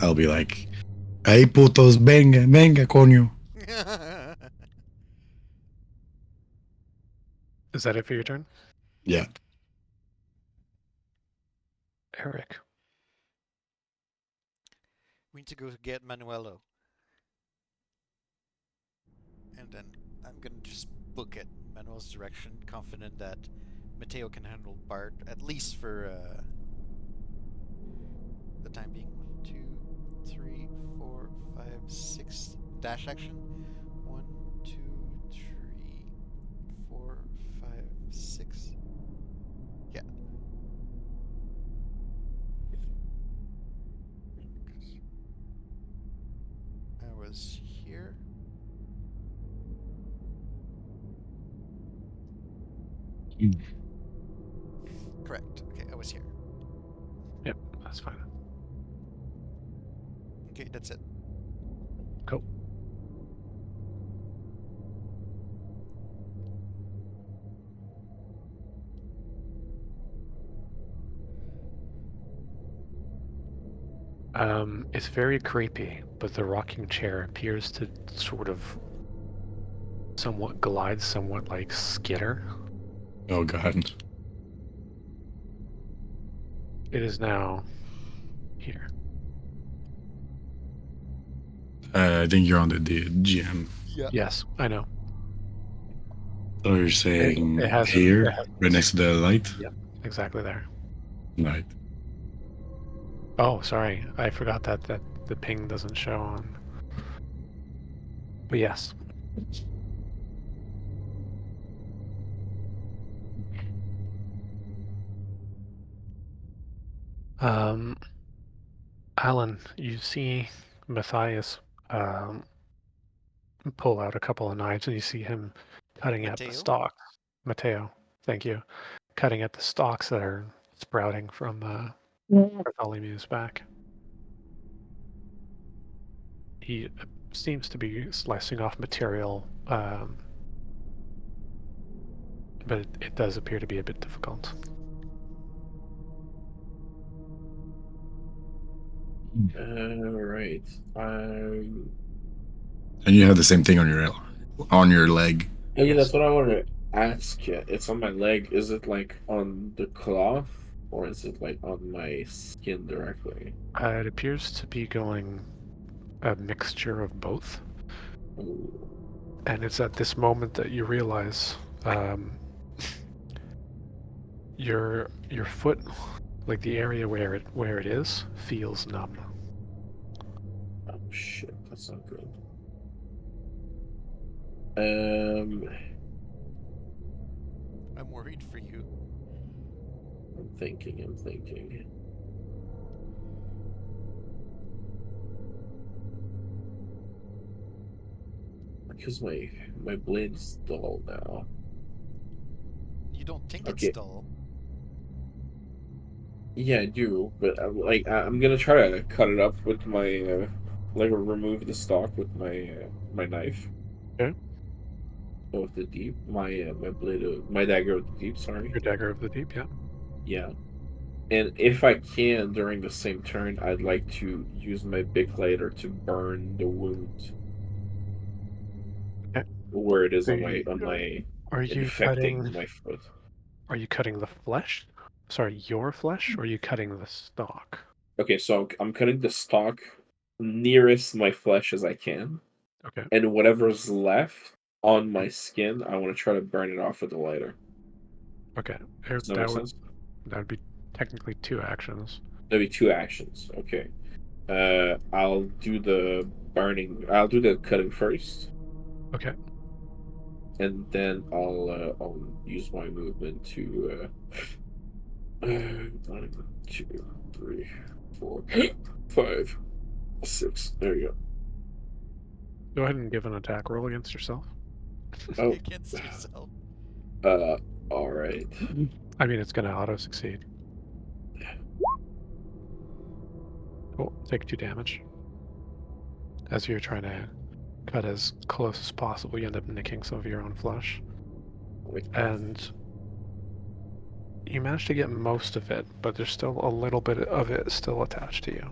I'll be like, hey putos, venga, venga, coño. Is that it for your turn? Yeah. Eric. We need to go get Manuelo. And then I'm gonna just book it Manuel's direction, confident that Mateo can handle Bart, at least for the time being. 1, 2, 3, 4, 5, 6. Dash action. 1, 2, 3, 4, 5, 6. Yeah. I was here. Correct. Okay, I was here. Yep, that's fine. Okay, that's it. Cool. It's very creepy, but the rocking chair appears to sort of somewhat glides, somewhat like skitter. Oh god. It is now here. I think you're on the GM. Yeah. Yes, I know. So you're saying it has here, it has- right next to the light? Yep, exactly there. Right. Oh, sorry. I forgot that the ping doesn't show on. But yes. Alan, you see Matthias pull out a couple of knives, and you see him cutting at the Mateo? stalks. Mateo, thank you. Cutting at the stalks that are sprouting from Bartholomew's back. He seems to be slicing off material, but it does appear to be a bit difficult. Right. And you have the same thing on your leg. Yeah, Yes. that's what I wanted to ask you. It's on my leg. Is it like on the cloth, or is it like on my skin directly? It appears to be going a mixture of both. Ooh. And it's at this moment that you realize your foot, like the area where it is, feels numb. Oh shit, that's not good. I'm worried for you. I'm thinking. Because my blade's dull now. You don't think Okay. it's dull. Yeah, I do, but I'm gonna try to cut it up with my remove the stalk with my knife. Okay. With the deep, my blade, my dagger with the deep. Sorry. Your dagger of the deep, yeah. Yeah, and if I can during the same turn, I'd like to use my big lighter to burn the wound. Okay. Where it is So on my Are you infecting cutting? my foot. Are you cutting the flesh? Sorry, your flesh, or are you cutting the stalk? Okay, so I'm cutting the stalk nearest my flesh as I can, Okay. and whatever's left on my skin, I want to try to burn it off with the lighter. Okay. Does that make sense? That would be technically 2 actions. There'll be 2 actions. Okay. I'll do the burning. I'll do the cutting first, Okay. and then I'll use my movement to 1, 2, 3, 4, 5, 6. There you Go ahead and give an attack roll against yourself. Oh. Against yourself. go. All right. I mean, it's going to auto succeed. Cool. Take 2 damage. As you're trying to cut as close as possible, you end up nicking some of your own flesh. And you manage to get most of it, but there's still a little bit of it still attached to you.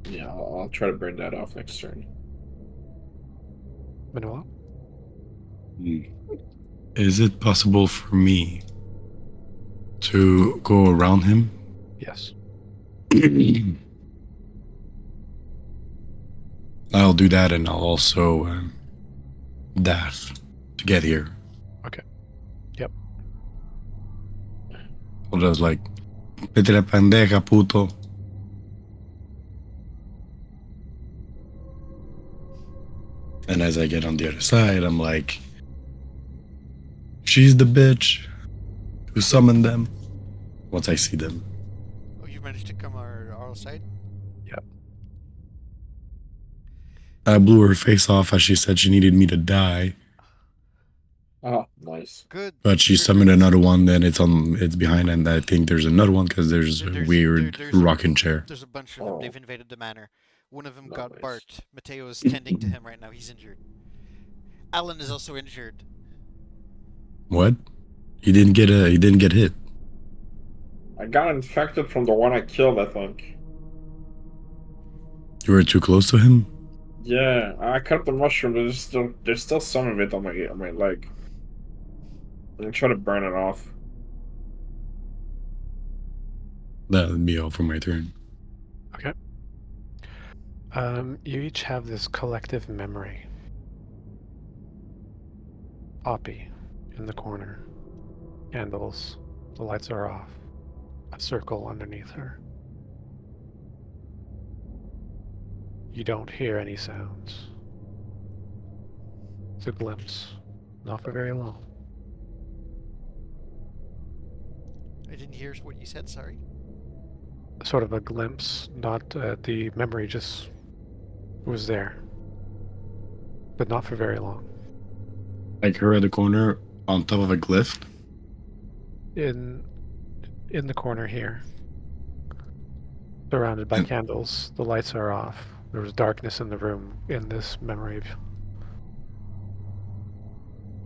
Yeah, I'll try to burn that off next turn. Manoa? Is it possible for me to go around him? Yes. I'll do that, and I'll also dash to get here. Okay. Yep. I'll just like, vete la pendeja, puto. And as I get on the other side, I'm like, she's the bitch who summoned them. Once I see them. Oh, you managed to come our side? Yep. I blew her face off as she said she needed me to die. Oh, nice. Good. But she summoned another one, then it's behind, and I think there's another one because there's a weird rocking chair. There's a bunch of them. Oh. They've invaded the manor. One of them got Nice. Bart. Mateo is tending to him right now. He's injured. Alan is also injured. What? He didn't get hit. I got infected from the one I killed, I think. You were too close to him? Yeah, I cut up the mushroom, but there's still some of it on my leg. I'm gonna try to burn it off. That would be all for my turn. Okay. You each have this collective memory. Poppy in the corner. Candles. The lights are off. A circle underneath her. You don't hear any sounds. It's a glimpse. Not for very long. I didn't hear what you said. Sorry. Sort of a glimpse, not the memory just was there. But not for very long. Like her at the corner on top of a glyph. In the corner here. Surrounded by And- candles. The lights are off. There was darkness in the room in this memory.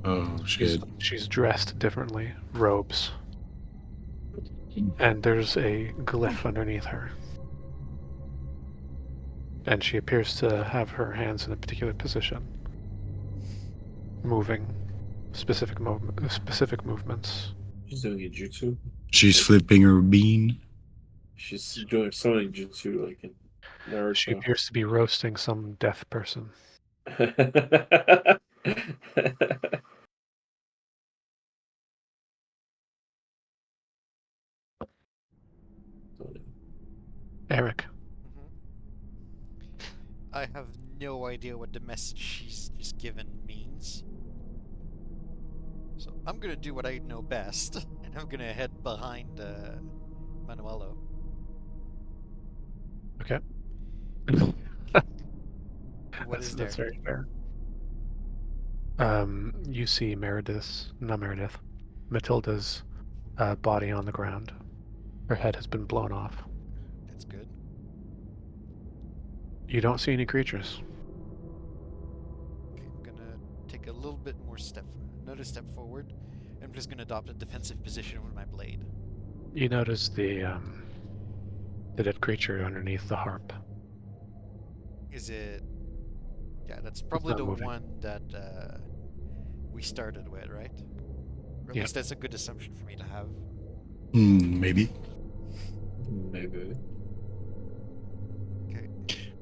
Oh She's, shit. she's dressed differently. Robes. And there's a glyph underneath her. And she appears to have her hands in a particular position. Moving. Specific movements. She's doing a jutsu. She's flipping her bean. She's doing something jutsu like in She Naruto. appears to be roasting some deaf person. Eric. I have no idea what the message she's just given means. So I'm gonna do what I know best, and I'm gonna head behind Manuelo. Okay. What is there? That's very fair. You see Meredith, Matilda's body on the ground. Her head has been blown off. That's good. You don't see any creatures. Okay, I'm gonna take a little bit more another step forward. I'm just gonna adopt a defensive position with my blade. You notice the dead creature underneath the harp. Is it? Yeah, that's probably not the moving. one that we started with, right? Or at Yeah. least that's a good assumption for me to have. Maybe. Maybe. Okay.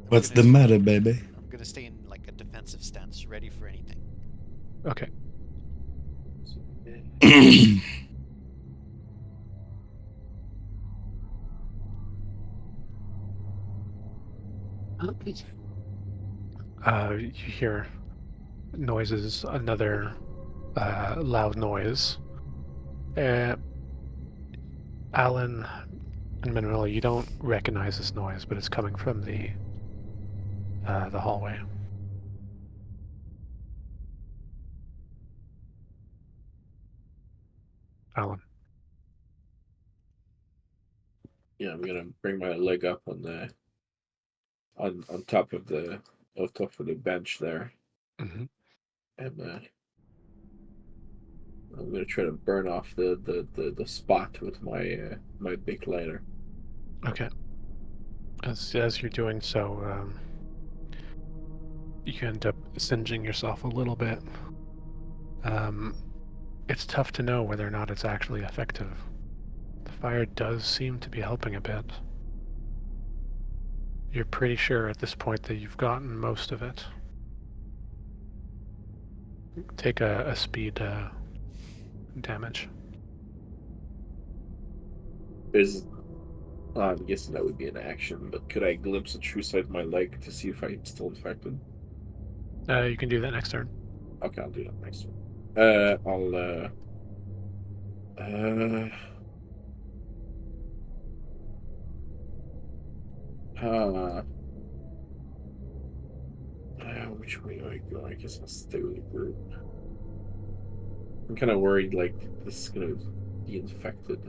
What's the matter, baby? I'm gonna stay in like a defensive stance, ready for anything. Okay. You hear noises, another loud noise. Alan and Manuela, you don't recognize this noise, but it's coming from the hallway. Alan. Yeah, I'm gonna bring my leg up on the on top of the bench there, Mm-hmm. and I'm gonna try to burn off the spot with my my big lighter. Okay. As you're doing so, you end up singeing yourself a little bit. It's tough to know whether or not it's actually effective. The fire does seem to be helping a bit. You're pretty sure at this point that you've gotten most of it. Take a speed damage. I'm guessing that would be an action, but could I glimpse the true side of my leg to see if I'm still infected? You can do that next turn. Okay, I'll do that next one. Which way do I go? I guess I'll stay with the group. I'm kind of worried, like, this is gonna be infected.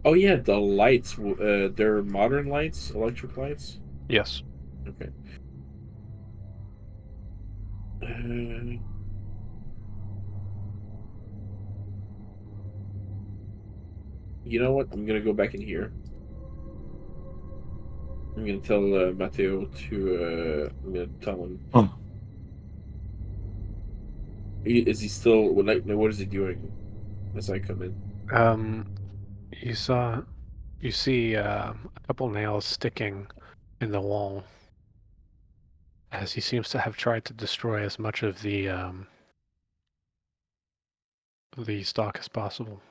Oh yeah, the lights. They're modern lights, electric lights. Yes. Okay. You know what? I'm gonna go back in here. I'm gonna tell Matteo to. I'm gonna tell him. Oh, Is he still? What is he doing? As I come in. You see a couple nails sticking in the wall, as he seems to have tried to destroy as much of the stock as possible,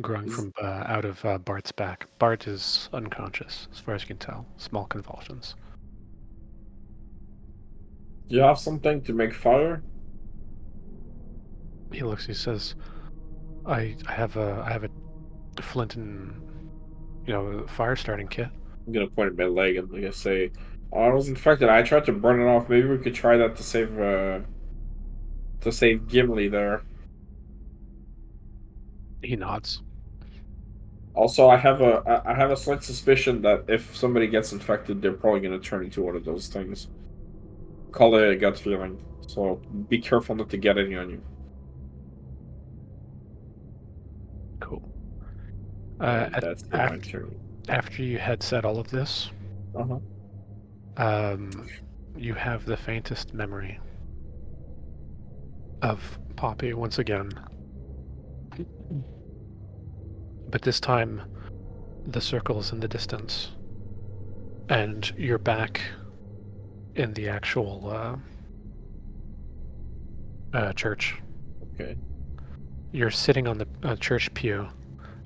growing Is, from out of Bart's back. Bart is unconscious, as far as you can tell. Small convulsions. do you have something to make fire? He looks. He says, I have a flint and fire starting kit." I'm gonna point at my leg and I'm gonna say, "Oh, I was infected. I tried to burn it off. Maybe we could try that to save Gimli there." He nods. Also, I have a slight suspicion that if somebody gets infected, they're probably gonna turn into one of those things. Call it a gut feeling. So be careful not to get any on you. Cool. And At, that's my after turn. after you had said all of this, Uh-huh. you have the faintest memory of Poppy once again. But this time, the circle's in the distance, and you're back in the actual church. Okay. You're sitting on the church pew,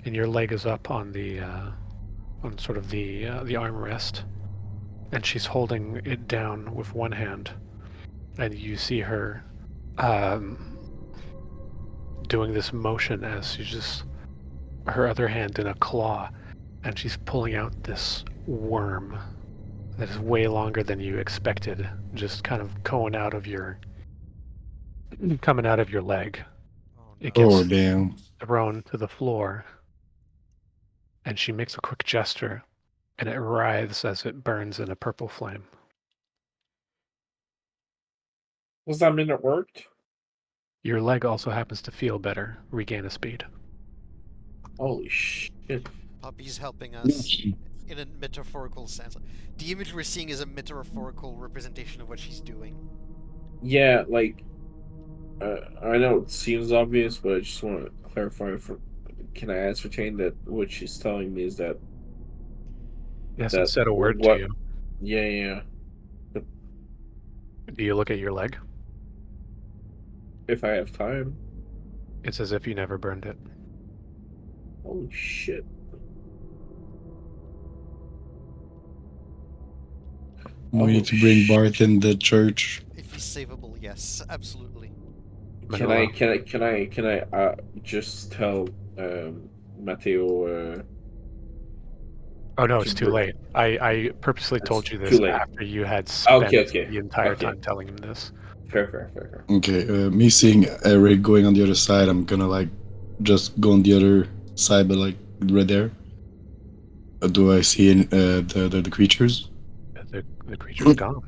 and your leg is up on the on sort of the armrest, and she's holding it down with one hand, and you see her doing this motion as she's just her other hand in a claw, and she's pulling out this worm that is way longer than you expected, just kind of coming out of your leg. Oh It no. oh gets damn. thrown to the floor, and she makes a quick gesture, and it writhes as it burns in a purple flame. Does that mean it worked? Your leg also happens to feel better, regain a speed. Holy shit. Poppy's helping us in a metaphorical sense. The image we're seeing is a metaphorical representation of what she's doing. Yeah, like I know it seems obvious, but I just want to clarify for can I ascertain that what she's telling me is that It hasn't said a word to what you. yeah. Do you look at your leg? If I have time. It's as if you never burned it. Holy shit. We need to bring Bart in the church. If he's savable, yes, absolutely. Can I just tell Matteo Oh no, to it's too bring late. I purposely It's told you too this late. after you had spent Okay. the entire Okay. time telling him this. Fair. Okay, me seeing Eric going on the other side, I'm gonna like just go on the other side, but like right there. Do I see the creatures? The creature's gone.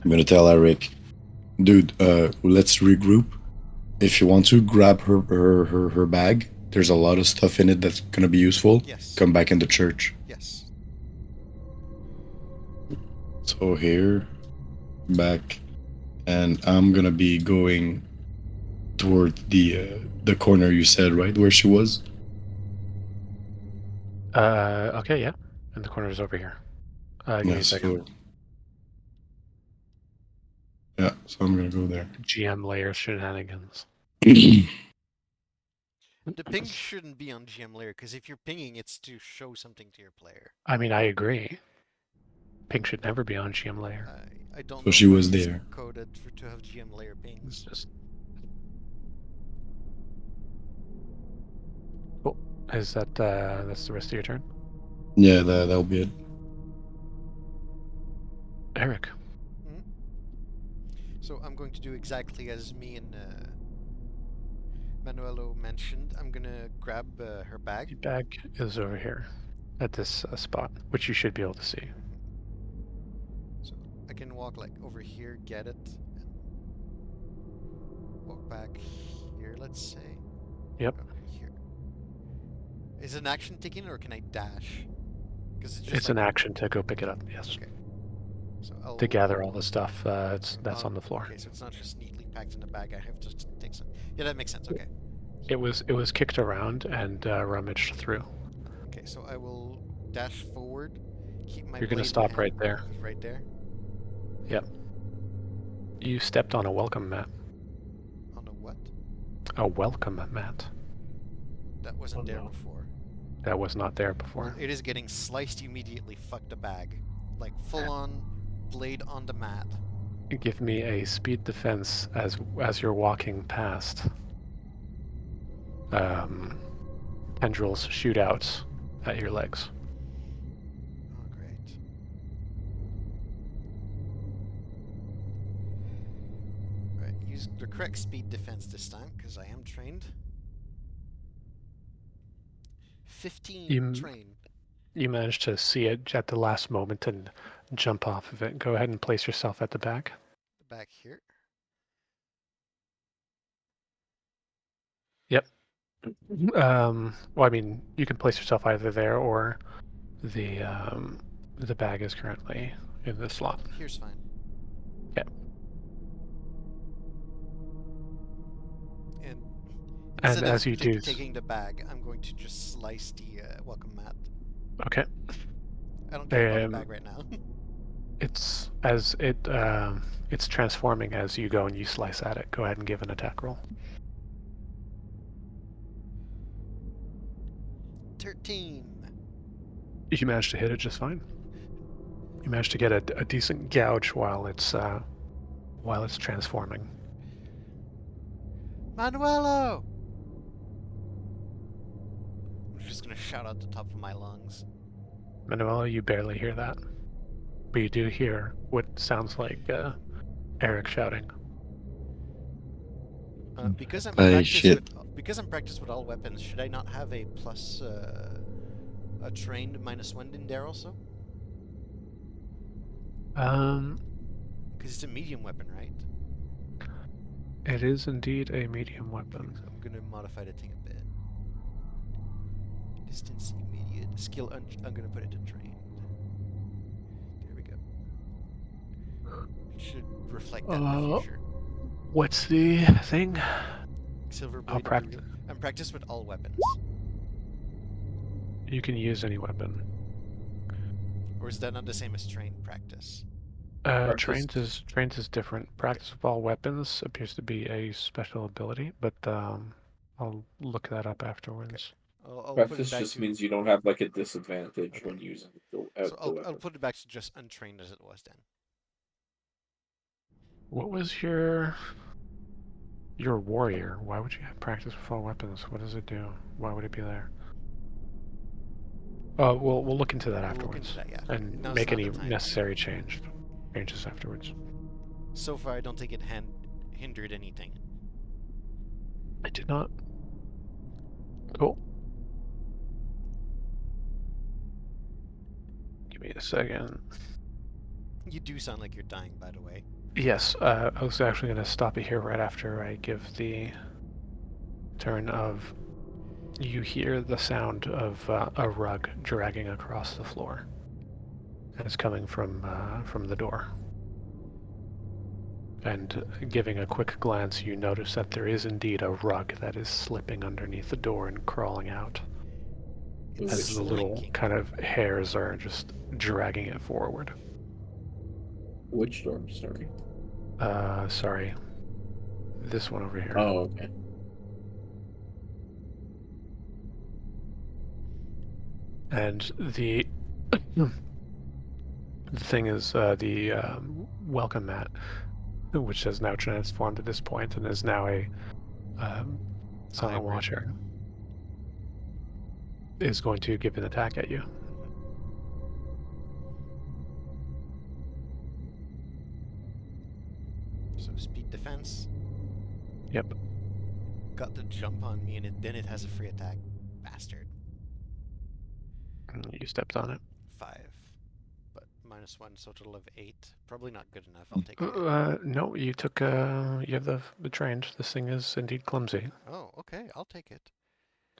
I'm gonna tell Eric, dude, let's regroup. If you want to grab her bag, there's a lot of stuff in it that's gonna be useful. Yes. Come back in the church. Yes. So here, back, and I'm gonna be going toward the corner you said, right, where she was. Okay, yeah. And the corner's over here. Give me a second. Yeah, so I'm gonna go there. GM layer shenanigans. The ping shouldn't be on GM layer, because if you're pinging, it's to show something to your player. I mean, I agree. Ping should never be on GM layer. I don't So know she what was is there. coded to have GM layer It's pings. just cool. Is that that's the rest of your turn? Yeah, that'll be it. Eric. So I'm going to do exactly as me and Manuelo mentioned. I'm gonna grab her Your bag. bag is over here at this spot, which you should be able to see. So I can walk like over here, get it, and walk back here, let's say. Yep. Here. Is an action taken or can I dash? Because it's just It's like an action to go pick it up. Yes. okay. So I'll To gather all the stuff that's on the floor. Okay, so it's not just neatly packed in a bag. I have to take some. Yeah, that makes sense. Okay. It was kicked around and rummaged through. Okay, so I will dash forward, keep my You're gonna blade in stop hand. right there. Right there. Yep. You stepped on a welcome mat. On a what? A welcome mat. That wasn't Oh, there no. before. That was not there Well, before. it is getting sliced immediately. Fuck the bag. Like full on blade on the mat. Give me a speed defense as you're walking past. Tendrils shoot out at your legs. Oh, great. Right, use the correct speed defense this time, because I am trained. 15 You- trained. You managed to see it at the last moment and jump off of it. Go ahead and place yourself at the back. Back here. Yep. Well, I mean, you can place yourself either there or the bag is currently in the slot. Here's fine. Yep. And And instead as of you do, taking the bag, I'm going to just slice the welcome mat. okay. I don't care about the bag right now. It's as it's transforming as you go and you slice at it. Go ahead and give an attack roll. 13. You managed to hit it just fine. You managed to get a decent gouge while it's transforming. Manuelo! I'm just gonna shout out the top of my lungs. Manuela, you barely hear that, but you do hear what sounds like Eric shouting. Because I'm Hey, shit. because I'm practiced with all weapons, should I not have a plus a trained -1 in there also? Because it's a medium weapon, right? It is indeed a medium weapon. I'm gonna modify the thing a bit. Distance immediate skill. I'm gonna put it to trained. There we go. It should reflect that in the future. What's the thing? Silver I'll blade. practice. I'm practiced with all weapons. You can use any weapon. Or is that not the same as trained practice? Practice. Trained is different. Practice of all weapons appears to be a special ability, but I'll look that up afterwards. I'll put it Practice back just to, means you don't have like a disadvantage when using so the I'll weapon. put it back to just untrained as it was then. What was your warrior? Why would you have practice with all weapons? What does it do? Why would it be there? We'll look into that We'll look afterwards into that, yeah. and Now's make not any the time. necessary changes afterwards. So far, I don't think it hindered anything. I did not. Cool. Give me a second. You do sound like you're dying, by the way. Yes, I was actually going to stop it here right after I give the turn of. You hear the sound of a rug dragging across the floor. And it's coming from the door. And giving a quick glance, you notice that there is indeed a rug that is slipping underneath the door and crawling out. It's As the little slinking. kind of hairs are just dragging it forward. Which door? Sorry. Sorry. This one over here. Oh, okay. And the thing is the welcome mat, which has now transformed at this point and is now a Silent Hybrid. Watcher, is going to give an attack at you. So speed defense. Yep. Got the jump on me, and then it has a free attack. Bastard. You stepped on it. 5. But -1, so a total of 8. Probably not good enough. I'll take it. No, you took you have the trained. This thing is indeed clumsy. Oh, okay. I'll take it.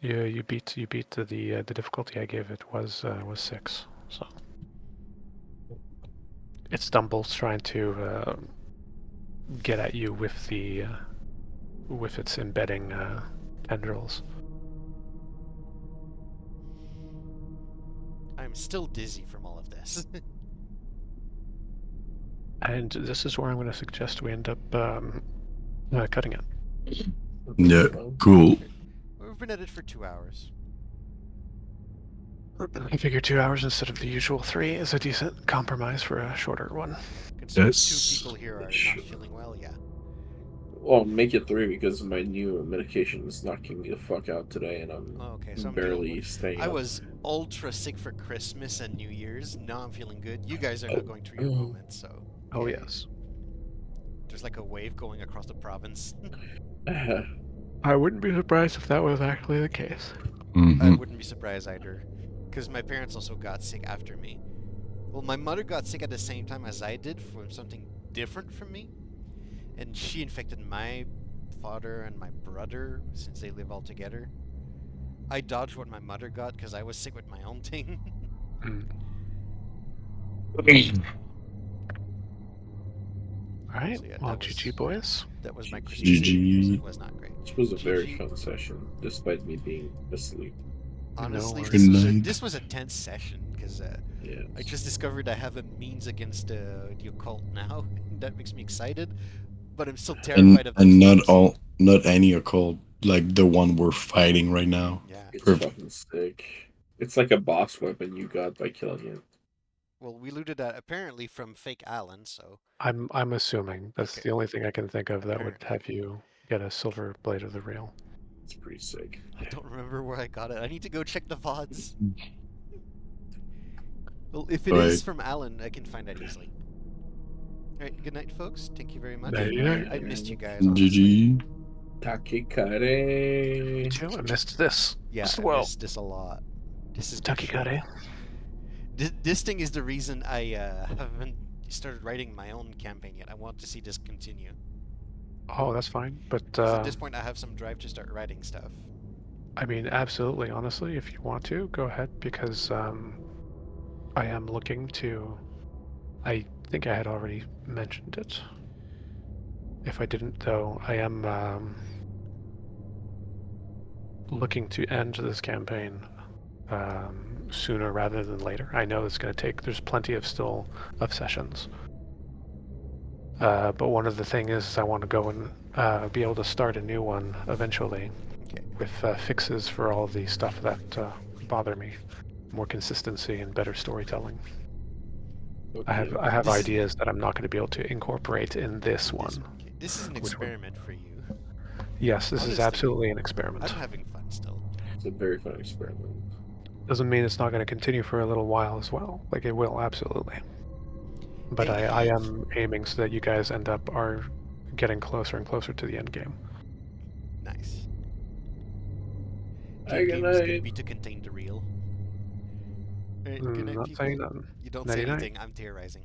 You beat the difficulty I gave it was 6. So it stumbles trying to get at you with the with its embedding tendrils. I'm still dizzy from all of this. And this is where I'm going to suggest we end up cutting it. Yeah, cool. We've been at it for 2 hours. I figure 2 hours instead of the usual 3 is a decent compromise for a shorter one. Considering Yes. 2 people here are not feeling well, yeah. Well, make it 3 because my new medication is knocking me the fuck out today, and I'm Okay, so I'm barely feeling. staying. I up. was ultra sick for Christmas and New Year's. Now I'm feeling good. You guys are now going through your moment, so. Oh, yay. yes. There's like a wave going across the province. I wouldn't be surprised if that was actually the case. I Mhm. wouldn't be surprised either. Because my parents also got sick after me. Well, my mother got sick at the same time as I did from something different from me. And she infected my father and my brother since they live all together. I dodged what my mother got because I was sick with my own thing. All right, So yeah, well, that was- GG, boys. That was my GG. Christmas. GG. It was not great. This was a very GG. fun session, despite me being asleep. Honestly, worries. this was a tense session because Yeah. I just discovered I have a means against the occult now. That makes me excited, but I'm still terrified of those And not things. not any occult, like the one we're fighting right now. Yeah. It's Perfect. fucking sick. It's like a boss weapon you got by killing it. Well, we looted that apparently from fake Alan, so I'm assuming that's Okay. the only thing I can think of that would Apparently. have you get a silver blade of the real. It's pretty sick. I don't remember where I got it. I need to go check the VODs. Well, if it is Alright. from Alan, I can find that easily. Alright, good night, folks. Thank you very much. Nighty night. I missed you guys, honestly. GG. Takikare. Too, I missed this Yeah, as I well. missed this a lot. This is for sure. Takikare. This thing is the reason I haven't started writing my own campaign yet. I want to see this continue. Oh, that's fine. But 'Cause at this point, I have some drive to start writing stuff. I mean, absolutely. Honestly, if you want to, go ahead because I am looking to. I think I had already mentioned it. If I didn't, though, I am looking to end this campaign sooner rather than later. I know it's going to take. There's plenty of sessions. But one of the things is I want to go and be able to start a new one eventually Okay. with fixes for all of the stuff that bother me, more consistency and better storytelling. I have This is- ideas that I'm not going to be able to incorporate in this one. Okay, this is an Which one? experiment for you. Yes, this is Honestly, absolutely an experiment. I'm having fun still. It's a very fun experiment. Doesn't mean it's not going to continue for a little while as well. Like it will, absolutely. But Hey. I am aiming so that you guys are getting closer and closer to the end game. Nice. Hi, The good game is going to night. be to contain the real. Alright, good night, Not people. saying nothing. You don't Nighty say night. anything. I'm theorizing.